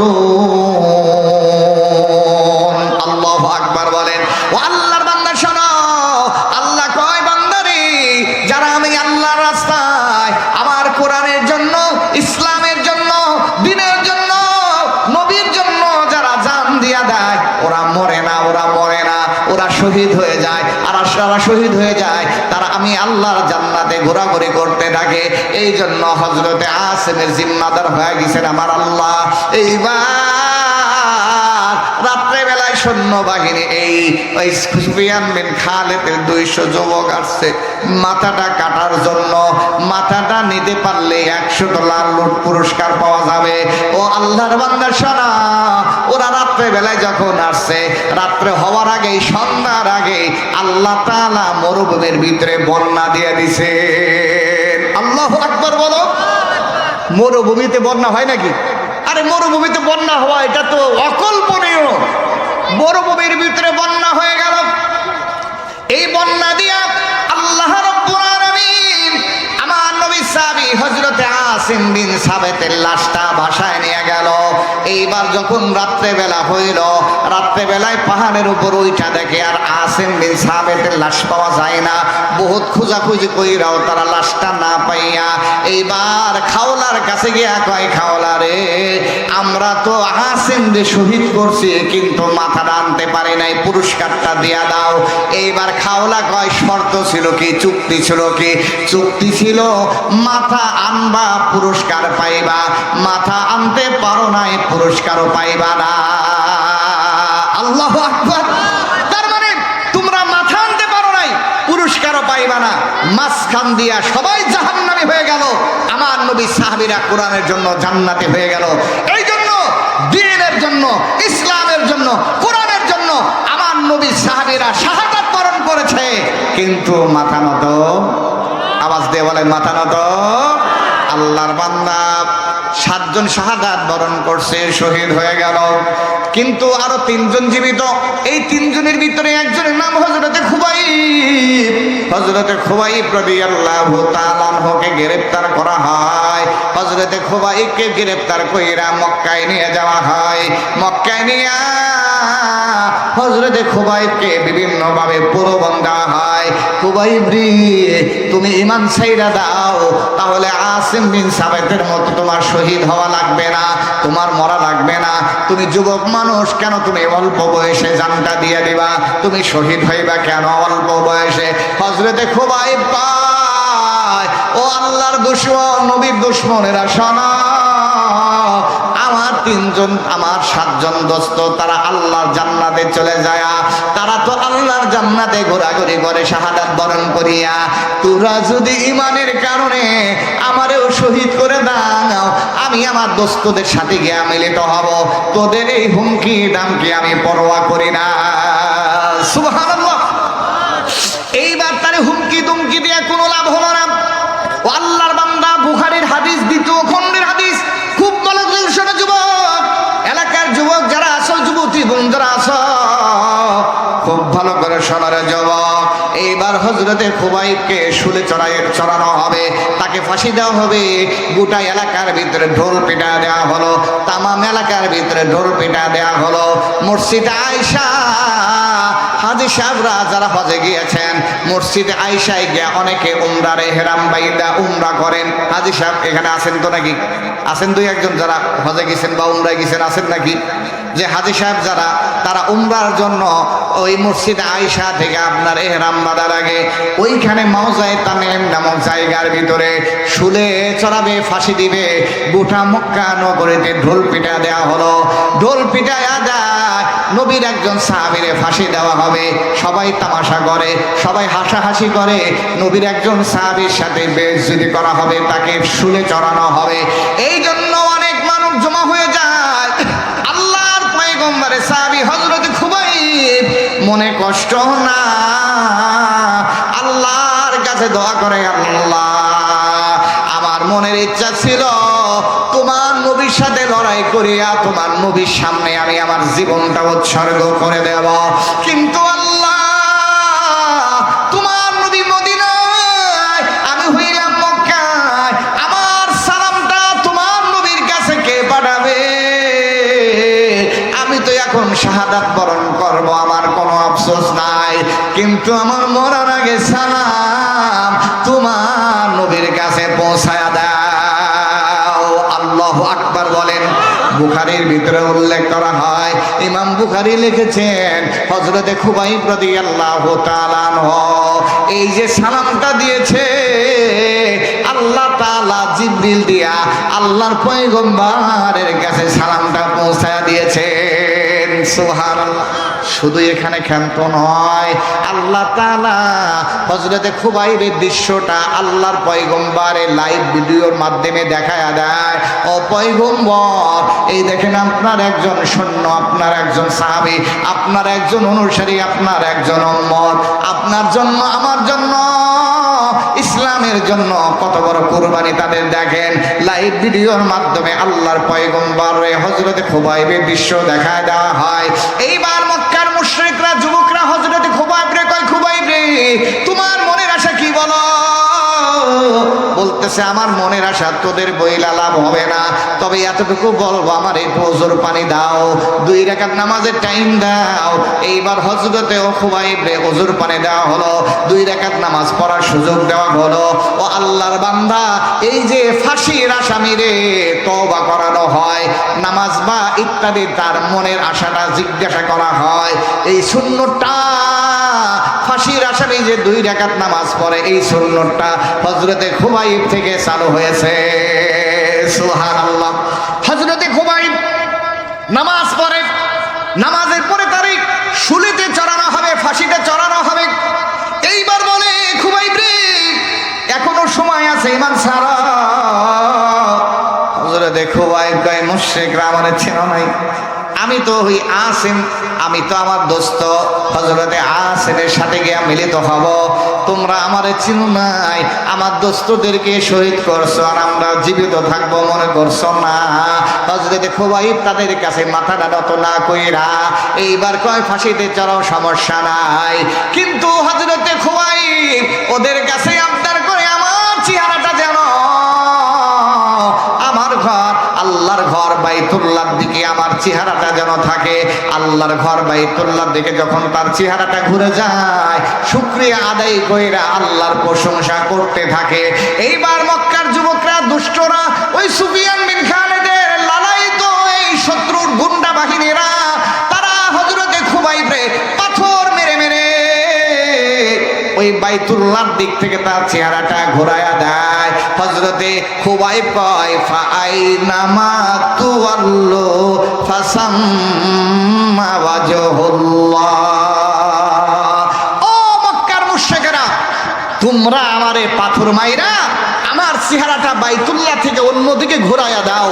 আল্লাহু আকবার বলেন। ও আল্লাহর বান্দা শোনো, আল্লাহ কয় বান্দারে, যারা আমি আল্লাহর রাস্তায় আমার কোরআনের জন্য, ইসলামের জন্য, দ্বীনের জন্য, নবীর জন্য যারা জান দিয়া দেয়, ওরা মরে না, ওরা মরে না, ওরা শহীদ হয়ে যায়। আর যারা শহীদ হয়ে যায় তারা আমি আল্লাহর জান্নাতে ঘোরাঘুরি করতে থাকে। এই জন্য হযরতে আসিমের জিম্মাদার হয়ে গেছেন আমার আল্লাহ। এইবার রাত্রে বেলায় সৈন্যবাহিনী এই সুফিয়ান বিন খালিদের 200 যুবক আসছে মাথাটা কাটার জন্য। মাথাটা নিতে পারলে 100 ডলার লুট পুরস্কার পাওয়া যাবে। ও আল্লাহর বান্দা শোনা, ওরা রাত্রে বেলায় যখন আসছে, রাত্রে হওয়ার আগেই, সন্ধ্যার আগে আল্লাহ তাআলা মরুভূমির ভিতরে বন্যা দিয়ে দিছে। আল্লাহু আকবার বলো। মরুভূমিতে বন্যা হয় নাকি? আরে মরুভূমিতে বন্যা হওয়া এটা তো অকল্পনীয়। মরুভূমির ভিতরে বন্যা হয়ে গেল। এই বন্যা দিয়া আল্লাহ রাব্বুল আলামিন আমার নবী সাহাবী হযরতে আসিম বিন সাবিতের লাশটা ভাষায় নিয়ে গেল। এইবার যখন রাত্রে বেলা হইল, রাত্রে বেলায় পাহাড়ের উপর উঠা দেখে আর আসিম বিন সাবিতের লাশ পাওয়া যায় না। বহুত খোঁজাখুঁজি কইরাও তারা লাশটা না পাইয়া এইবার খাওলার কাছে গিয়া কয়, খাওলা রে, আমরা তো আসিমকে শহীদ করছি কিন্তু মাথাটা আনতে পারি নাই, পুরস্কারটা দিয়া দাও। এইবার খাওলা কয়, শর্ত ছিল কি, চুক্তি ছিল কি? চুক্তি ছিল মাথা আনবা পুরস্কার পাইবা, মাথা আনতে পারো নাই পুরস্কারও পাইবা না। আল্লাহু আকবার। তার মানে তোমরা মাথা আনতে পারো নাই, পুরস্কারও পাইবা না। মাঝখান দিয়া সবাই জাহান্নামী হয়ে গেল, আমার নবী সাহাবীরা কোরআনের জন্য জান্নাতি হয়ে গেল। এই জন্য দ্বীনের জন্য, ইসলামের জন্য, কোরআনের জন্য আমার নবী সাহাবীরা শাহাদাত বরণ করেছে, কিন্তু মাথা নত। আওয়াজ দিয়ে বলেন মাথা নত। আল্লাহর বান্দা 7 জন শাহাদাত বরণ করছে, শহীদ হয়ে গেল, কিন্তু আরো 3 জন জীবিত। এই 3 জনের ভিতরে একজনের নাম হযরতে খুবাইব। হযরতে খুবাইব রাদিয়াল্লাহু তাআলা আনহুকে গ্রেফতার করা হয়। হযরতে খুবাইবকে গ্রেফতার কইরা মক্কায় নিয়ে যাওয়া হয়। মক্কায় নিয়ে হযরতে খুবাইবকে বিভিন্ন ভাবে প্রলোভন দেওয়া হয়। খুবাইব রে, তুমি ঈমান ছাইরা দাও, তাহলে আসিম বিন সাবিতের মতো তোমার শহীদ হওয়া লাগবে না, তোমার মরা লাগবে না। তুমি যুবক মানুষ, কেন তুমি অল্প বয়সে জানটা দিয়ে দিবা? তুমি শহীদ হইবা কেন অল্প বয়সে? হযরতে খুবাইব পায়, ও আল্লাহর দুশমন, নবীর দুশমনেরা শোনো, আমার 3 জন, আমার 7 জন দোস্ত তারা আল্লাহর জান্নাতে চলে যায়। তারা তো আল্লাহর জান্নাতে ঘোরাঘুরি করে শাহাদাত বরণ করিয়া। তোরা যদি ঈমানের কারণে আমারেও শহীদ করে দাও, আমি আমার দোস্তদের সাথে গিয়ে মিলিত হব। তোদের এই হুমকি দামকি আমি পরোয়া করি না। সুবহানাল্লাহ। এইবার তারে হুমকি দুমকি দিয়ে কোনো লাভ হলো না। ও আল্লাহর বান্দা, বুখারীর হাদিস, 2 খণ্ডের হাদিস। খুব ভালো করে শোনো যুবক, এলাকার যুবক যারা আছো, যুবতী বন্ধুরা আছো, খুব ভালো করে শোনো রে যুবক। এইবার হযরতে খুবাইবকে শুলে চড়ানো হবে, তাকে ফাঁসি দেওয়া হবে। গোটা এলাকার ভিতরে ঢোল পিটা দেওয়া হলো, তামাম এলাকার ভিতরে ঢোল পিটা দেওয়া হলো। মসজিদে আয়েশা হাজী সাহেবরা যারা হজে গিয়েছেন মসজিদে আয়েশায় গিয়া অনেকে উমরার ইহরাম বাইদা উমরা করেন। হাজী সাহেব এখানে আছেন তো নাকি? আছেন দুই একজন যারা হজে গেছেন বা উমরায় গেছেন, আছেন নাকি? যে হাজী সাহেব যারা, তারা উমরার জন্য ওই মসজিদে আয়েশা থেকে আপনার ইহরাম বাঁধার আগে ওইখানে মাওজায়ে তানঈম নামক জায়গার ভিতরে শুলে চড়াবে, ফাঁসি দিবে। গোটা মক্কা নগরীতে ঢোল পিটা দেওয়া হলো। ঢোল পিটায়া দেয়, নবীর একজন সাহাবীরে ফাঁসি দেওয়া হবে। সবাই তামাশা করে, সবাই হাসাহাসি করে। নবীর একজন সাহাবীর সাথে বেইজ্জতি করা হবে, তাকে শুলে চড়ানো হবে। এই জন্য অনেক মানুষ জমা হয়ে যায়। আল্লাহর পয়গম্বরের সাহাবী হযরত খুবাইব মনে কষ্ট না, আল্লাহর কাছে দোয়া করে, আল্লাহ আমার মনের ইচ্ছা ছিল তোমার নবীর সাথে লড়াই করিয়া তোমার নবীর সামনে আমি আমার জীবনটা উৎসর্গ করে দেব, কিন্তু আল্লাহ তোমার নবী মদিনায়, আমি হইলাম মক্কায়, আমার সালামটা তোমার নবীর কাছে কে পাঠাবে? আমি তো এখন শাহাদাত বরণ করব, আমার কোনো আফসোস নাই, কিন্তু আমার মরার আগে সালাম তোমার নবীর কাছে পৌঁছায়া দাও। আল্লাহু আকবার বলেন। বুখারীর ভিতরে উল্লেখ করা হয়, ইমাম বুখারী লিখেছেন হযরতে খুবাইব রাদিয়াল্লাহু তাআলা আনহু এই যে সালামটা দিয়েছে, আল্লাহ তাআলা জিবরিল দিয়া আল্লাহর পয়গম্বরের কাছে সালামটা পৌঁছায়া দিয়েছেন। সুবহানাল্লাহ। শুধু এখানে ক্ষান্ত নয়, আল্লাহ তাআলা হযরতে খুবাইবের দৃশ্যটা আল্লাহর পয়গম্বরের লাইভ ভিডিওর মাধ্যমে দেখায়া দেয়। ও পয়গম্বর, এই দেখেন আপনার একজন সৈন্য, আপনার একজন সাহাবী, আপনার একজন অনুসারী, আপনার একজন উম্মত, আপনার জন্য আমার জন্য ইসলামের জন্য কত বড় কুরবানি তাদের দেখেন। লাইভ ভিডিওর মাধ্যমে আল্লাহর পয়গম্বর হযরতে খুবাইবের দৃশ্য দেখায় দেওয়া হয়। এইবার মক্কার মুশরিকরা, যুবকরা হযরতে খুবাইব রে কয়, খুবাইব রে তোমার মনের আশা কি বলো? বলতেছে আমার মনের আশা তোদের বইলা লাভ হবে না, তবে এতটুকু বলবো আমার একটু ওজোর পানি দাও, 2 রাকাত নামাজের টাইম দাও। এইবার হযরতে খুবাইব রে ওজোর পানি দেওয়া হলো, 2 রাকাত নামাজ পড়ার সুযোগ দেওয়া হলো। ও আল্লাহর বান্দা, এই যে ফাঁসির আসামিরে তওবা করানো হয়, নামাজ বা ইত্যাদি তার মনের আশাটা জিজ্ঞাসা করা হয়, এই সুন্নতটা ফাঁসির আসামি যে 2 রাকাত নামাজ পড়ে, এই সুন্নতটা হযরতে খুবাইব থেকে চালু হয়েছে। সুবহানাল্লাহ। হযরতে খুবাইব নামাজ পড়ে, নামাজের পরে তারিখ শুলিতে চড়ানো হবে, ফাঁসিতে চড়ানো হবে। এইবার বলে খুবাইব রে এখনো সময় আছে, ইমান ছাড়া। হযরতে খুবাইব কয় মুশরিকরা আমারে চেনো নাই, আমি তো ওই আসিম, আমি তো আমার দোস্ত হযরতে আসিমের সাথে গিয়া মিলিত হব, তোমরা আমারে চিনো নাই, আমার দোস্তদেরকে শহীদ করছো আর আমরা জীবিত থাকবো মনে করছো না। হযরতে খুবাইব তাদের কাছে মাথাটা নত না কইরা এইবার কয় ফাঁসিতে চড়াও, সমস্যা নাই, কিন্তু হযরতে খুবাইব ওদের কাছে আবদার করে আমার চেহারাটা যেন আমার ঘর, আল্লাহর ঘর বাইতুল্লাহর দিকে আমার চেহারাটা যেন থাকে। আল্লাহর ঘর বাইতুল্লাহর দিকে যখন তার চেহারাটা ঘুরে যায়, শুকরিয়া আদায় কইরা আল্লাহর প্রশংসা করতে থাকে। এইবার মক্কার যুবকরা, দুষ্টরা, ওই সুফিয়ান বিন খালিদের লালায়িত এই শত্রুর গুন্ডা বাহিনীরা, তারা হযরতে খুবাইব রে পাথর মেরে মেরে ওই বাইতুল্লাহর দিক থেকে তার চেহারাটা ঘোরায়া দেয়। হযরতে খুবাইব কয় ফাআইনামা তুওয়াল্লু ফাসাম্মা ওয়াজহুল্লাহ। ও মক্কার মুশরিকেরা, তোমরা আমারে পাথর মাইরা আমার চেহারাটা বাইতুল্লাহ থেকে অন্যদিকে ঘোরায়া দাও,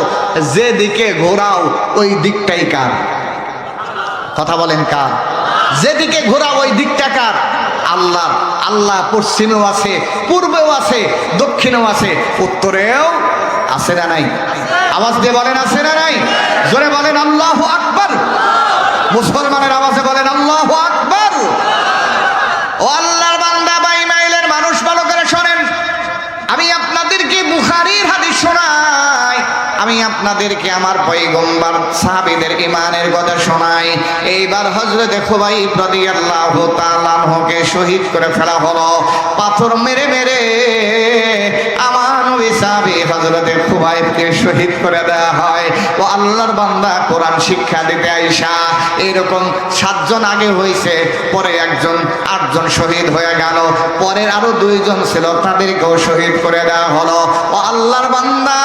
যেদিকে ঘোরাও ওই দিকটাই কার? কথা বলেন কার? যেদিকে ঘোরাও ওই দিকটা কার? আল্লাহ। আল্লাহ পশ্চিমেও আছে, পূর্বেও আছে, দক্ষিণেও আছে, উত্তরেও আছে না নাই? আওয়াজ দিয়ে বলেন আছে না নাই? জোরে বলেন আল্লাহু আকবার। মুসলমানের আওয়াজে বলেন আল্লাহু আকবার। ও আল্লাহর বান্দা, বাইমাইলের মানুষ, ভালো করে শোনেন, আমি আপনাদেরকে বুখারীর হাদিস শোনাই। আমি আমি আপনাদেরকে আমার পয়গম্বর সাহাবীদের ঈমানের কথা শোনাই। এইবার হযরতে খুবাইব রাদিয়াল্লাহু তাআলা আনহুকে শহীদ করে ফেলা হলো। পাথর মেরে মেরে আমার নবী সাহাবী হযরতে খুবাইবকে শহীদ করে দেওয়া হয়। ও আল্লাহর বান্দা, কোরআন শিক্ষা দিতে আইসা এরকম 7 জন আগে হয়েছে, পরে একজন 8 জন শহীদ হয়ে গেল, পরের আরো 2 জন ছিল, তাদেরকেও শহীদ করে দেওয়া হলো। ও আল্লাহর বান্দা,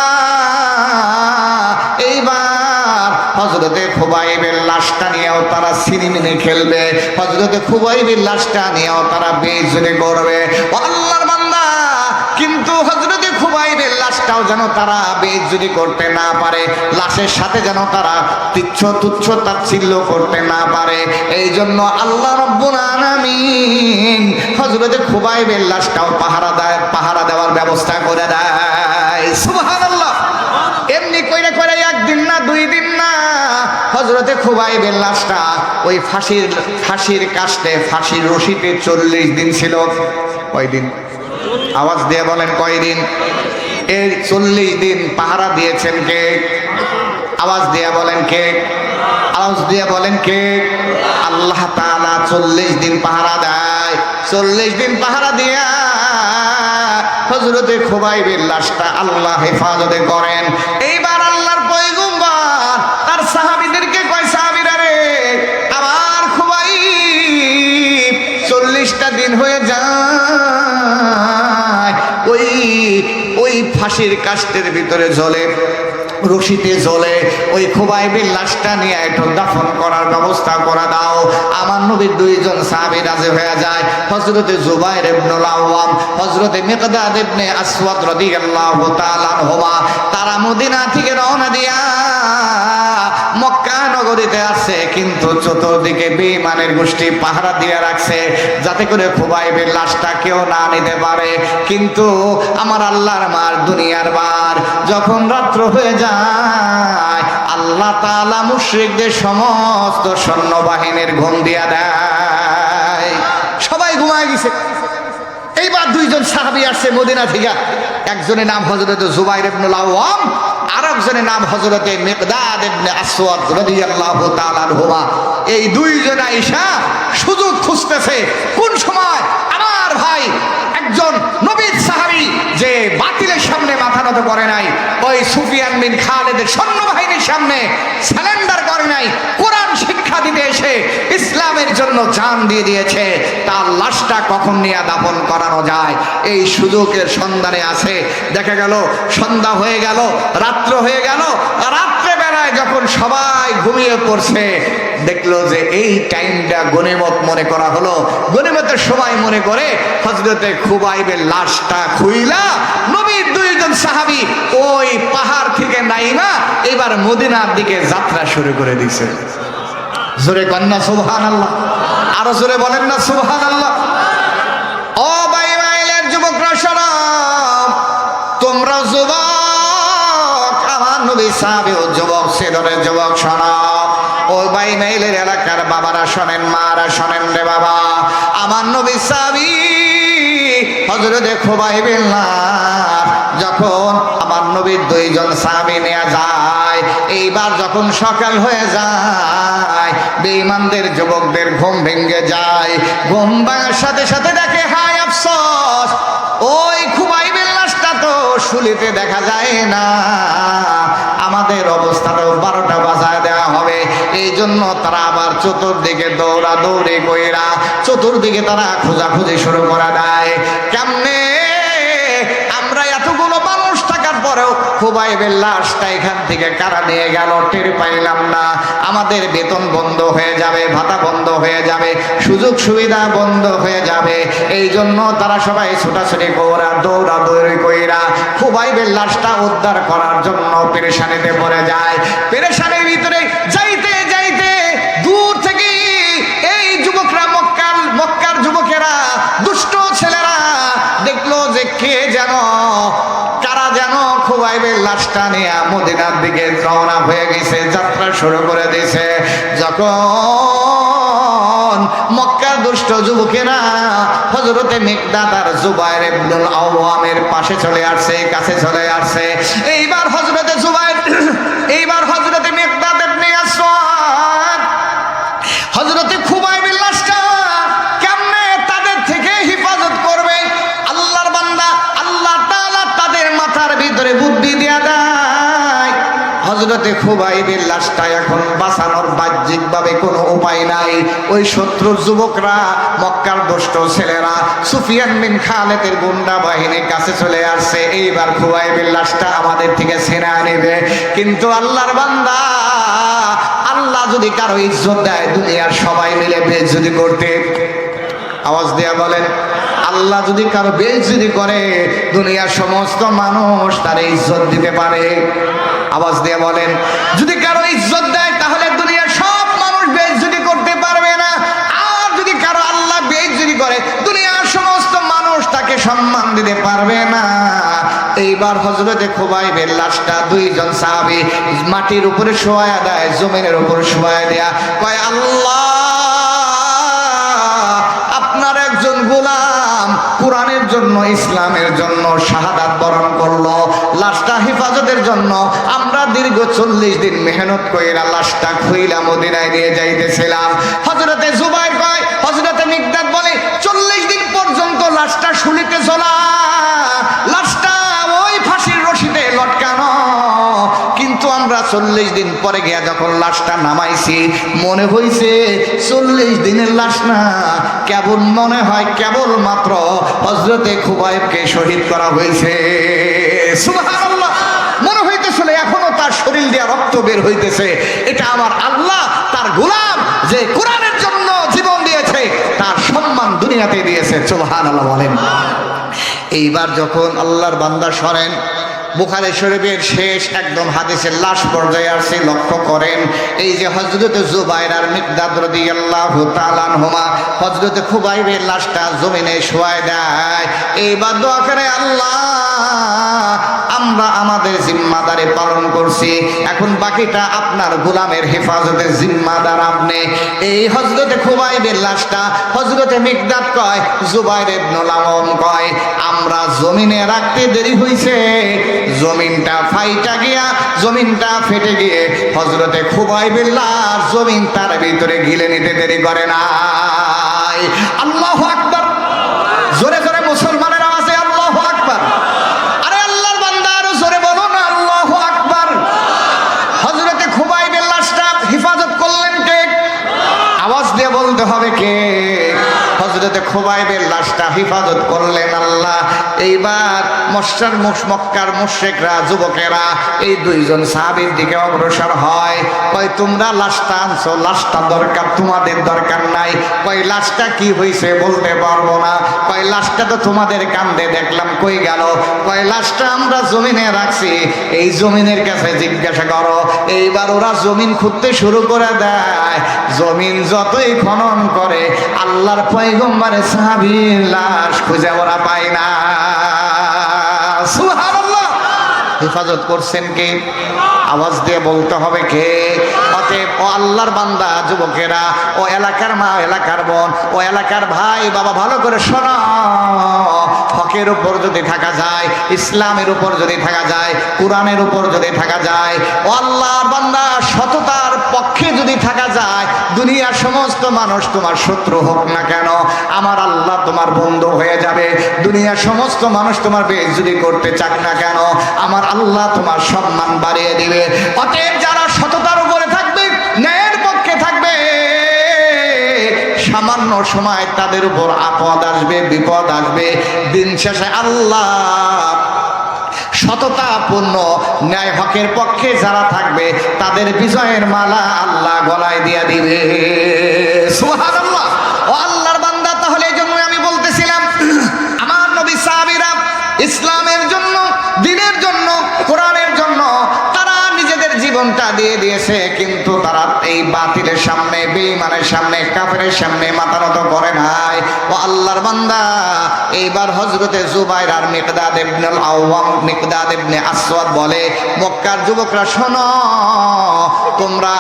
এইবার হযরতে খুবাইবের লাশটা নিয়েও তারা সিনেমিনে খেলবে, হযরতে খুবাইবের লাশটা নিয়েও তারা বেইজ্জতি করবে। ও আল্লাহর বান্দা, কিন্তু হযরতে খুবাইবের লাশটাও যেন তারা বেইজ্জতি করতে না পারে, লাশের সাথে যেন তারা তুচ্ছ তাচ্ছিল্য করতে না পারে। এই জন্য আল্লাহ রাব্বুল আলামিন হযরতে খুবাইবের লাশটাও পাহারা দেওয়ার ব্যবস্থা করে দেয়। সুবহানাল্লাহ। এমনি কইরা কইরা 1 দিন না 2 দিন না, হযরতে খুবাইবের লাশটা ওই ফাঁসির কাস্টে, ফাঁসির রশিতে 40 দিন ছিল। কয়দিন? আওয়াজ দিয়ে বলেন কয়দিন? এই 40 দিন পাহারা দিয়েছেন কে? আওয়াজ দিয়ে বলেন কে? আওয়াজ দিয়ে বলেন কে? আল্লাহ তাআলা 40 দিন পাহারা দেয়। 40 দিন পাহারা দিয়া হযরতে খুবাইবের লাশটা আল্লাহ হেফাজতে করেন। এইবার আল্লাহর পয়গম্বর তার সাহাবীদেরকে কয়, সাহাবীরা রে, আমার খুবাইব 40টা দিন হয়ে যায় ওই ফাঁসির কাষ্টের ভিতরে জ্বলে, রশিতে জ্বলে, ওই খুবাইবের লাশটা নিয়ে একটু দাফন করার ব্যবস্থা করে দাও। আমার নবীর 2 জন সাহাবী রাজি হয়ে যায়, হযরতে জুবাইর ইবনুল আওয়াম, হযরতে মিকদাদ ইবনে আসওয়াদ রাদিয়াল্লাহু তাআলা আনহুমা। তারা মদিনা থেকে রওনা দিয়া মক্কা নগরীতে আসছে, কিন্তু চতুর্দিকে বেঈমানের গোষ্ঠী পাহারা দিয়ে রাখছে যাতে করে খুবাইবের লাশটা কেউ না নিতে পারে। কিন্তু আমার আল্লাহর মার দুনিয়ার বার, যখন রাত্র হয়ে যায় আল্লাহ তাআলা মুশরিকদের সমস্ত সৈন্যবাহিনীর ঘুম দিয়া দেয়, সবাই ঘুমায় গেছে। এইবার 2 জন সাহাবী আসছে মদিনা থেকে, একজনের নাম হযরতে জুবাইর ইবনুল আওয়াম, আরেকজনের নাম হযরতে মিকদাদ ইবনে আসওয়াদ রাদিয়াল্লাহু তাআলা আনহুমা। এই 2 জন আয়েশা সুযোগ খুঁজতেছে কোন সময় আমার ভাই একজন নবীর সাহাবী যে বাতিলের সামনে মাথা নত করে নাই, ওই সুফিয়ান বিন খালিদের সৈন্যবাহিনীর সামনে সারেন্ডার করে নাই, কোরআন শিক্ষা দিতে এসে ইসলামের জন্য জান দিয়ে দিয়েছে, তার লাশটা কখন নিয়ে দাফন করানো যায় এই সুযোগের সন্ধানে আছে। দেখা গেল সন্ধ্যা হয়ে গেল, রাত্র হয়ে গেল, রাত্রে বেলায় যখন সবাই ঘুমিয়ে পড়ছে, দেখলো যে এই টাইমটা গনিমত মনে করা হলো। গনিমতের সময় মনে করে হযরতে খুবাইবের লাশটা খুইলা নবীর 2 জন সাহাবী ওই পাহাড় থেকে নাইমা এবার মদিনার দিকে যাত্রা শুরু করে দিয়েছে। জোরে কন্যা সুবহানাল্লাহ, আরো জোরে বলেন না সুবহানাল্লাহ। ও ভাই মাইলের যুবকরা শোনো, তোমরা যুবক, আমার নবী সাহাবীও যুবক, সেদরের যুবক শোনো। ও ভাই মাইলের এলাকার বাবারা শোনেন, মারা শোনেন রে বাবা, আমার নবী সাহাবী হযরতে খুবাইবের লাশ যখন আমার নবীর 2 জন সাহাবী নিয়ে যায়, এইবার যখন সকাল হয়ে যায় বেঈমানদের যুবকদের ঘুম ভেঙে যায়। ঘুম ভাঙার সাথে সাথে দেখে, হায় আফসোস, ওই খুবাইবের লাশটা তো শুলিতে দেখা যায় না, আমাদের অবস্থাটাও 12টা বাজায় দেওয়া হবে। এই জন্য তারা আবার চতুর্দিকে দৌড়াদৌড়ি কইরা চতুর্দিকে তারা খোঁজাখুঁজি শুরু করে দেয়। কেমনে আমরা এতগুলো মানুষ থাকার পরেও খুবাইবের লাশটা এখান থেকে কারা নিয়ে গেল টের পাইলাম না, আমাদের বেতন বন্ধ হয়ে যাবে, ভাতা বন্ধ হয়ে যাবে, সুযোগ সুবিধা বন্ধ হয়ে যাবে। এই জন্য তারা সবাই ছোটাছুটি কইরা দৌড়াদৌড়ি কইরা খুবাইবের লাশটা উদ্ধার করার জন্য পেরেশানিতে পড়ে যায়। পেরেশানির ভিতরে যাইতে যাইতে দূর থেকে এই যুবকরা, মক্কার যুবকেরা, দুষ্ট ছেলেরা দেখলো যে কে যেন, কারা যেন খুবাইবের লাশটা নিয়ে মদিনার দিকে রওনা হয়ে গেছে, যাত্রা শুরু করে দিয়েছে। যখন মক্কার দুষ্ট যুবকেরা হযরতে মিকদাদ আর জুবাইর ইবনুল আওয়ামের পাশে চলে আসছে, কাছে চলে আসছে, এইবার হযরতে জুবাইর হযরতে খুবাইবের লাশটা এখন বাঁচানোর বাহ্যিকভাবে কোনো উপায় নাই। ওই শত্রুর যুবকরা, মক্কার দুষ্ট ছেলেরা সুফিয়ান বিন খালেদের গুন্ডা বাহিনীর কাছে চলে আসছে, এইবার খুবাইবের লাশটা আমাদের থেকে ছিনিয়ে নেবে। কিন্তু আল্লাহর বান্দা, আল্লাহ যদি কারো ইজ্জত দেয় দুনিয়ার সবাই মিলে বেইজ্জতি করতে, আওয়াজ দেয়া বলেন, আল্লাহ যদি কারো বেইজ্জতি করে দুনিয়ার সমস্ত মানুষ তার ইজ্জত দিতে পারে। আওয়াজ দিয়ে বলেন, যদি কারো ইজ্জত দেয় তাহলে দুনিয়ার সব মানুষ বেইজ্জতি করতে পারবে না। আর যদি কারো আল্লাহ বেইজ্জতি করে দুনিয়ার সমস্ত মানুষ তাকে সম্মান দিতে পারবে না। এইবার হযরতে খুবাইবের লাশটা দুইজন সাহাবী মাটির উপরে শোয়া দেয়, জমিনের উপর শোয়া দেয়া কয়, আল্লাহ আপনার একজন গোলাম কোরআনের জন্য, ইসলামের জন্য শাহাদাত বরণ করলো। লাশটা হেফাজতের জন্য আমরা দীর্ঘ 40 দিন মেহনত কইরা লাশটা খুইলা মদিনায় নিয়ে যাইতেছিলাম। হযরতে জুবাইর কয়, হযরতে মিকদাদ বলে 40 দিন পর্যন্ত লাশটা শুলিতে চলা, লাশটা ওই ফাঁসির রশিতে লটকানো। কিন্তু আমরা 40 দিন পরে গিয়া যখন লাশটা নামাইছি, মনে হইছে 40 দিনের লাশ না, কেবল মনে হয় কেবল মাত্র হযরতে খুবাইবকে শহীদ করা হয়েছে। সুবহানাল্লাহ, মনে হইতেছিল এখনো তার শরীর দিয়ে রক্ত বের হইতেছে। এটা আমার আল্লাহ তার গোলাম যে কোরআনের জন্য জীবন দিয়েছে, তার সম্মান দুনিয়াতে দিয়েছে। সুবহানাল্লাহ বলেন। এইবার যখন আল্লাহর বান্দা শোনেন, বুখারী শরীফের শেষ একদম হাদিসের লাশ পর্যায়ে আসছে, লক্ষ্য করেন এই যে হযরতে জুবাইর আর মিকদাদ রাদিয়াল্লাহু তাআলা আনহুমা হযরতে খুবাইবের লাশটা জমিনে শোয়ায় দেয়। এইবার দোয়া করে, আল্লাহ আমরা আমাদের জিম্মাদারি পালন করছি, এখন বাকিটা আপনার গোলামের হেফাজতের জিম্মাদার আপনি। এই হযরতে খুবাইবের লাশটা হযরতে মিকদাদ কয়, জুবাইর ইবনুল আওয়াম কয়, আমরা জমিনে রাখতে দেরি হইছে, জমিনটা ফাইটা গিয়া, জমিনটা ফেটে গিয়ে হযরতে খুবাইবের লাশ জমিন তার ভিতরে গিলে নিতে দেরি করে নাই। আল্লাহু আকবার, জোরে জোরে মুসলমানের আওয়াজে আল্লাহু আকবার। আরে আল্লাহর বান্দা আরো জোরে বলো না আল্লাহু আকবার। হযরতে খুবাইবের লাশটা হেফাজত করলেন কে? আওয়াজ দিয়ে বলতে হবে কে? হযরতে খুবাইবের লাশটা হেফাজত করলেন আল্লাহ। এইবার মক্কার মুশরিকরা, যুবকেরা এই দুইজন সাহাবীর দিকে অগ্রসর হয়, কয় তোমরা লাশটা আনছো, লাশটা দরকার, তোমাদের দরকার নাই। কয় লাশটা কি হয়েছে বলতে পারবো না। কয় লাশটা তো তোমাদের কান্দে দেখলাম, কই গেল? কয় লাশটা আমরা জমিনে রাখছি, এই জমিনের কাছে জিজ্ঞাসা করো। এইবার ওরা জমিন খুঁড়তে শুরু করে দেয়। জমিন যতই খনন করে আল্লাহর পয়গম্বরের সাহাবীর লাশ খুঁজে ওরা পায় না। সুবহানাল্লাহ। হেফাজত করছেন কে? আওয়াজ দিয়ে বলতে হবে কে? অতএব ও আল্লাহর বান্দা, যুবকেরা, ও এলাকার মা, এলাকার বোন, ও এলাকার ভাই, বাবা ভালো করে শোনো। হকের উপর যদি থাকা যায়, ইসলামের উপর যদি থাকা যায়, কোরআনের উপর যদি থাকা যায়, ও আল্লাহর বান্দা, সততার পক্ষে যদি থাকা যায়, দুনিয়ার সমস্ত মানুষ তোমার শত্রু হোক না কেন, আমার আল্লাহ তোমার বন্ধু হয়ে যাবে। দুনিয়ার সমস্ত মানুষ তোমার বেইজ্জতি করতে চাক না কেন, আমার আল্লাহ তোমার সম্মান বাড়িয়ে দিবে। অতএব যারা সততার উপরে থাকবে, ন্যায়ের পক্ষে থাকবে, সামান্য সময় তাদের উপর আপদ আসবে, বিপদ আসবে, দিন শেষে আল্লাহ সততাপূর্ণ ন্যায় হকের পক্ষে যারা থাকবে তাদের বিজয়ের মালা আল্লাহ গলায় দিয়ে দিবে। সুবহানাল্লাহ। ও আল্লাহর বান্দা, তাহলে এই জন্য আমি বলতেছিলাম, আমার নবী সাহাবীরা ইসলামের জন্য, দ্বীনের জন্য, কোরআনের জন্য তারা নিজেদের জীবনটা দিয়ে দিয়েছে, কিন্তু তারা এই বাতিলের সামনে, বেঈমানের সামনে, কাফেরের সামনে মাথা নত করে নাই। ও আল্লাহর বান্দা, এইবার হযরতে জুবাইর আর মিকদাদ ইবনুল আওয়াম, মিকদাদ ইবনে আসওয়াদ বলে, মক্কার যুবকরা শোনো, তোমরা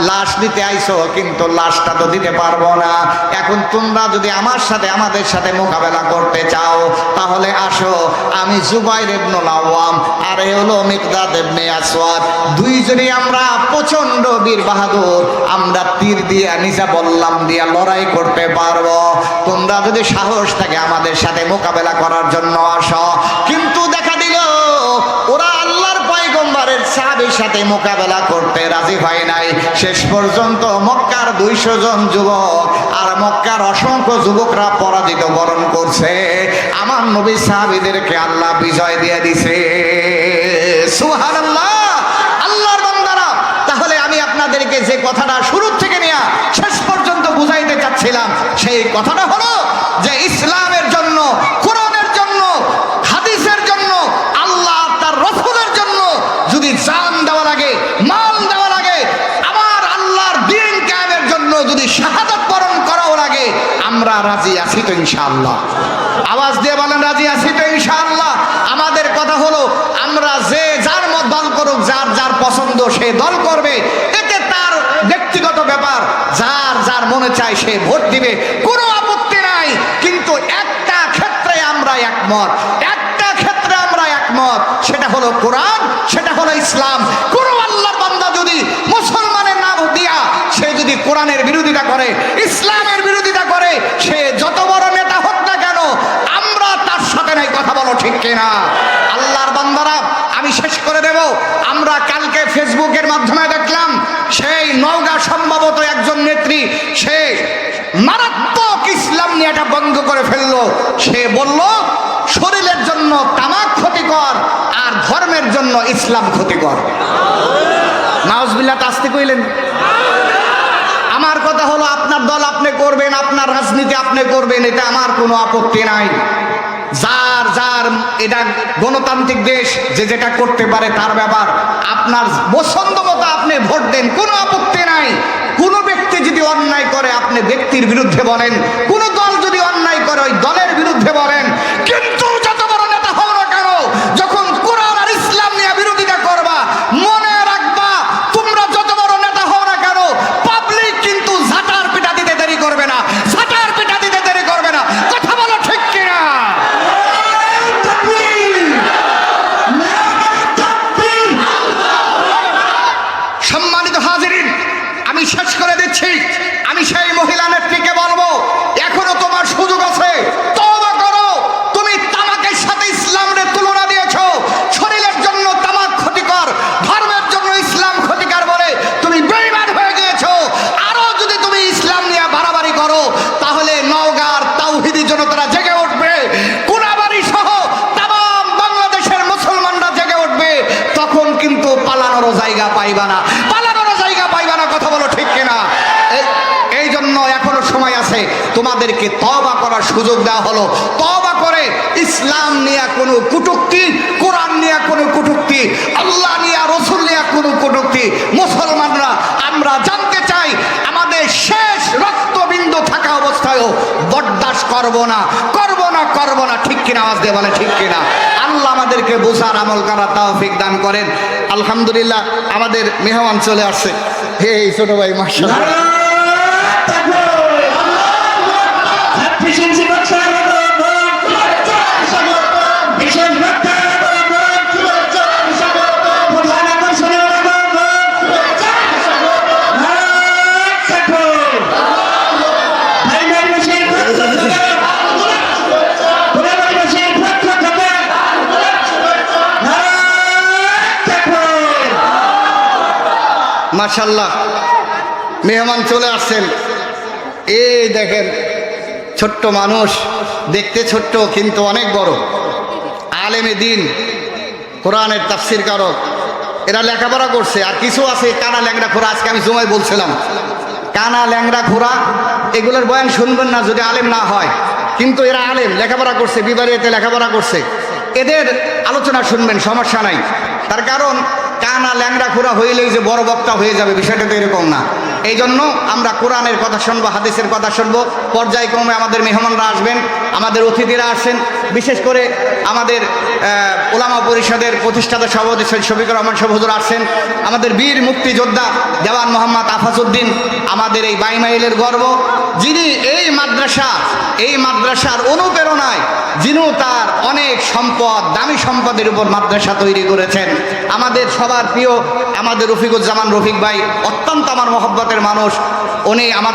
লাশ দিতে আইছো, কিন্তু লাশটা তো দিতে পারবো না। এখন তোমরা যদি আমার সাথে, আমাদের সাথে মোকাবেলা করতে চাও, তাহলে আসো। আমি জুবাইর ইবনুল আওয়াম আর এ হলো মিকদাদ ইবনে আসওয়াদ, দুইজনই আমরা প্রচন্ড বীর বাহাদুর, আমরা তীর দিয়া, নিজা বললাম দিয়া লড়াই করতে পারবো। তোমরা যদি সাহস থাকে আমাদের সাথে মোকাবেলা করার জন্য আসো। কিন্তু দেখা দিল ওরা আল্লাহর পয়গম্বরের সাহাবী সাথে মোকাবেলা করতে রাজি হয় নাই। শেষ পর্যন্ত মক্কার 200 জন যুবক আর মক্কার অসংখ্য যুবকরা পরাজিত বরণ করছে। আমার নবী সাহাবীদেরকে আল্লাহ বিজয় দিয়ে দিছে। সুবহানাল্লাহ। আল্লাহর বান্দারা, তাহলে আমি আপনাদেরকে যে কথাটা শুরু থেকে নিয়ে শেষ পর্যন্ত বুঝাইতে চাচ্ছিলাম, সেই কথাটা হলো যে ইসলামের জন্য, কোরআনের জন্য, হাদিসের জন্য, আল্লাহ তার রাসূলের জন্য যদি জান দেওয়া লাগে, মাল দেওয়া লাগে, আমার আল্লাহর দ্বীন কায়েমের জন্য যদি শাহাদাত বরণ করাও লাগে, আমরা রাজি আছি তো ইনশাআল্লাহ। আওয়াজ দিয়ে বলেন রাজি আছি তো ইনশাআল্লাহ। আমাদের কথা হলো আমরা যে যার মত দল করুক, যার যার পছন্দ সে দল করবে, এতে তার ব্যক্তিগত ব্যাপার, যার যার মনে চায় সে ভোট দিবে, কোনো আপত্তি নাই। কিন্তু একটা ক্ষেত্রে আমরা একমত, একটা ক্ষেত্রে আমরা একমত, সেটা হলো কোরআন, সেটা হলো ইসলাম। কোন আল্লাহর বান্দা যদি মুসলমানের নাম দিয়া সে যদি কোরআনের বিরোধিতা করে, ইসলামের বিরোধিতা করে, সে যত বড় নেতা হোক না কেন, আমরা তার সাথে নাই। কথা বলো ঠিক কিনা? আল্লাহর বান্দারা, আমি শেষ করে দেব। আমরা কালকে ফেসবুকের মাধ্যমে দেখলাম সেই নওগাঁ সম্ভবত একজন নেত্রী, সে মারাত্মক ইসলাম নিয়ে এটা বন্ধ করে ফেললো। সে বলল শরীরের জন্য তামাক ক্ষতিকর আর ধর্মের জন্য ইসলাম ক্ষতিকর। নাউজুবিল্লাহ, তাসতি কইলেন। আমার কথা হলো আপনার দল আপনি করবেন, আপনার রাজনীতি আপনি করবেন, এটা আমার কোনো আপত্তি নাই। যার যার, এটা গণতান্ত্রিক দেশ, যে যেটা করতে পারে তার ব্যাপার। আপনার পছন্দ মতো আপনি ভোট দেন, কোনো আপত্তি নাই। কোনো ব্যক্তি যদি অন্যায় করে আপনি ব্যক্তির বিরুদ্ধে বলেন, কোনো দল যদি অন্যায় করে ওই দলের বিরুদ্ধে বলেন। কিন্তু যত বড় নেতা হও না কেন, যখন কোরআন আর ইসলাম নিয়ে বিরোধিতা করবা, মনে রাখবা তোমরা যত বড় নেতা হও না কেন, পাবলিক কিন্তু ঝাঁটার পিটা দিতে দেরি করবে না, ঝাঁটার পিটা দিতে দেরি করবে না। কথা বলো ঠিক কিনা? সম্মানিত হাজিরিন, আমি শেষ করে দিচ্ছি। আমি সেই মহিলা নেত্রীকে বলবো, এখনো তোমার সুযোগ আছে, তওবা করো। তুমি তামাকের সাথে ইসলামের তুলনা দিয়েছো, শরীরের জন্য তামাক ক্ষতিকর, ধর্মের জন্য ইসলাম ক্ষতিকর বলে তুমি বেঈমান হয়ে গিয়েছো। আরো যদি তুমি ইসলাম নিয়ে বাড়াবাড়ি করো, তাহলে নওগাঁর তাওহীদি জনতারা জেগে উঠবে, কোনাবাড়ি সহ তামাম বাংলাদেশের মুসলমানরা জেগে উঠবে। তখন কিন্তু পালানোরও জায়গা পাইবা না, পালানোরও জায়গা পাইবা না। কথা বলো ঠিক কিনা? এই জন্য এখনো সময় আছে, তোমাদেরকে তওবা করার সুযোগ দেওয়া হলো। তওবা করে ইসলাম নিয়ে কোনো কটূক্তি, কোরআন নিয়ে কোনো কটূক্তি, আল্লাহ নিয়ে, রাসূল নিয়ে কোনো কটূক্তি, মুসলমানরা আমরা জানতে চাই, আমাদের শেষ রক্তবিন্দু থাকা অবস্থায়ও বরদাস্ত করব না, করব না, করব না। ঠিক কিনা? আওয়াজ দিয়ে বলে ঠিক কিনা? আল্লাহ আমাদেরকে বোঝার, আমল করার তৌফিক দান করেন। আলহামদুলিল্লাহ, আমাদের মেহমান চলে আসছে। হে ছোট ভাই, মাশাআল্লাহ। মাশাআল্লাহ, মেহমান চলে আসছেন। এই দেখেন, ছোট্ট মানুষ, দেখতে ছোট্ট কিন্তু অনেক বড়, আলেমে দ্বীন, কোরআনের তাফসীর কারক। এরা লেখাপড়া করছে। আর কিছু আছে কানা ল্যাংড়া খোরা, আজকে আমি জুমায় বলছিলাম, কানা ল্যাংড়া খোরা এগুলোর বয়ান শুনবেন না যদি আলেম না হয়। কিন্তু এরা আলেম, লেখাপড়া করছে, বিবারিয়াতে লেখাপড়া করছে, এদের আলোচনা শুনবেন, সমস্যা নাই। তার কারণ কানা ল্যাংড়া খোরা হইলেই যে বড় বক্তা হয়ে যাবে, বিষয়টা তো এরকম না। এই জন্য আমরা কোরআনের কথা শুনবো, হাদিসের কথা শুনবো। পর্যায়ক্রমে আমাদের মেহমানরা আসবেন, আমাদের অতিথিরা আসেন। বিশেষ করে আমাদের ওলামা পরিষদের প্রতিষ্ঠাতা সভাপতি সৈয়দ শফিকুর রহমান সাহেব হুজুর আসছেন, আমাদের বীর মুক্তিযোদ্ধা দেওয়ান মোহাম্মদ আফাজউদ্দিন, আমাদের এই বাইমাইলের গর্ব, যিনি এই মাদ্রাসার অনুপ্রেরণায়, যিনি তার অনেক সম্পদ, দামি সম্পদের উপর মাদ্রাসা তৈরি করেছেন। আমাদের সবার প্রিয় আমাদের রফিকুজ্জামান রফিক ভাই, অত্যন্ত আমার মহব্বতের মানুষ, উনি আমাদের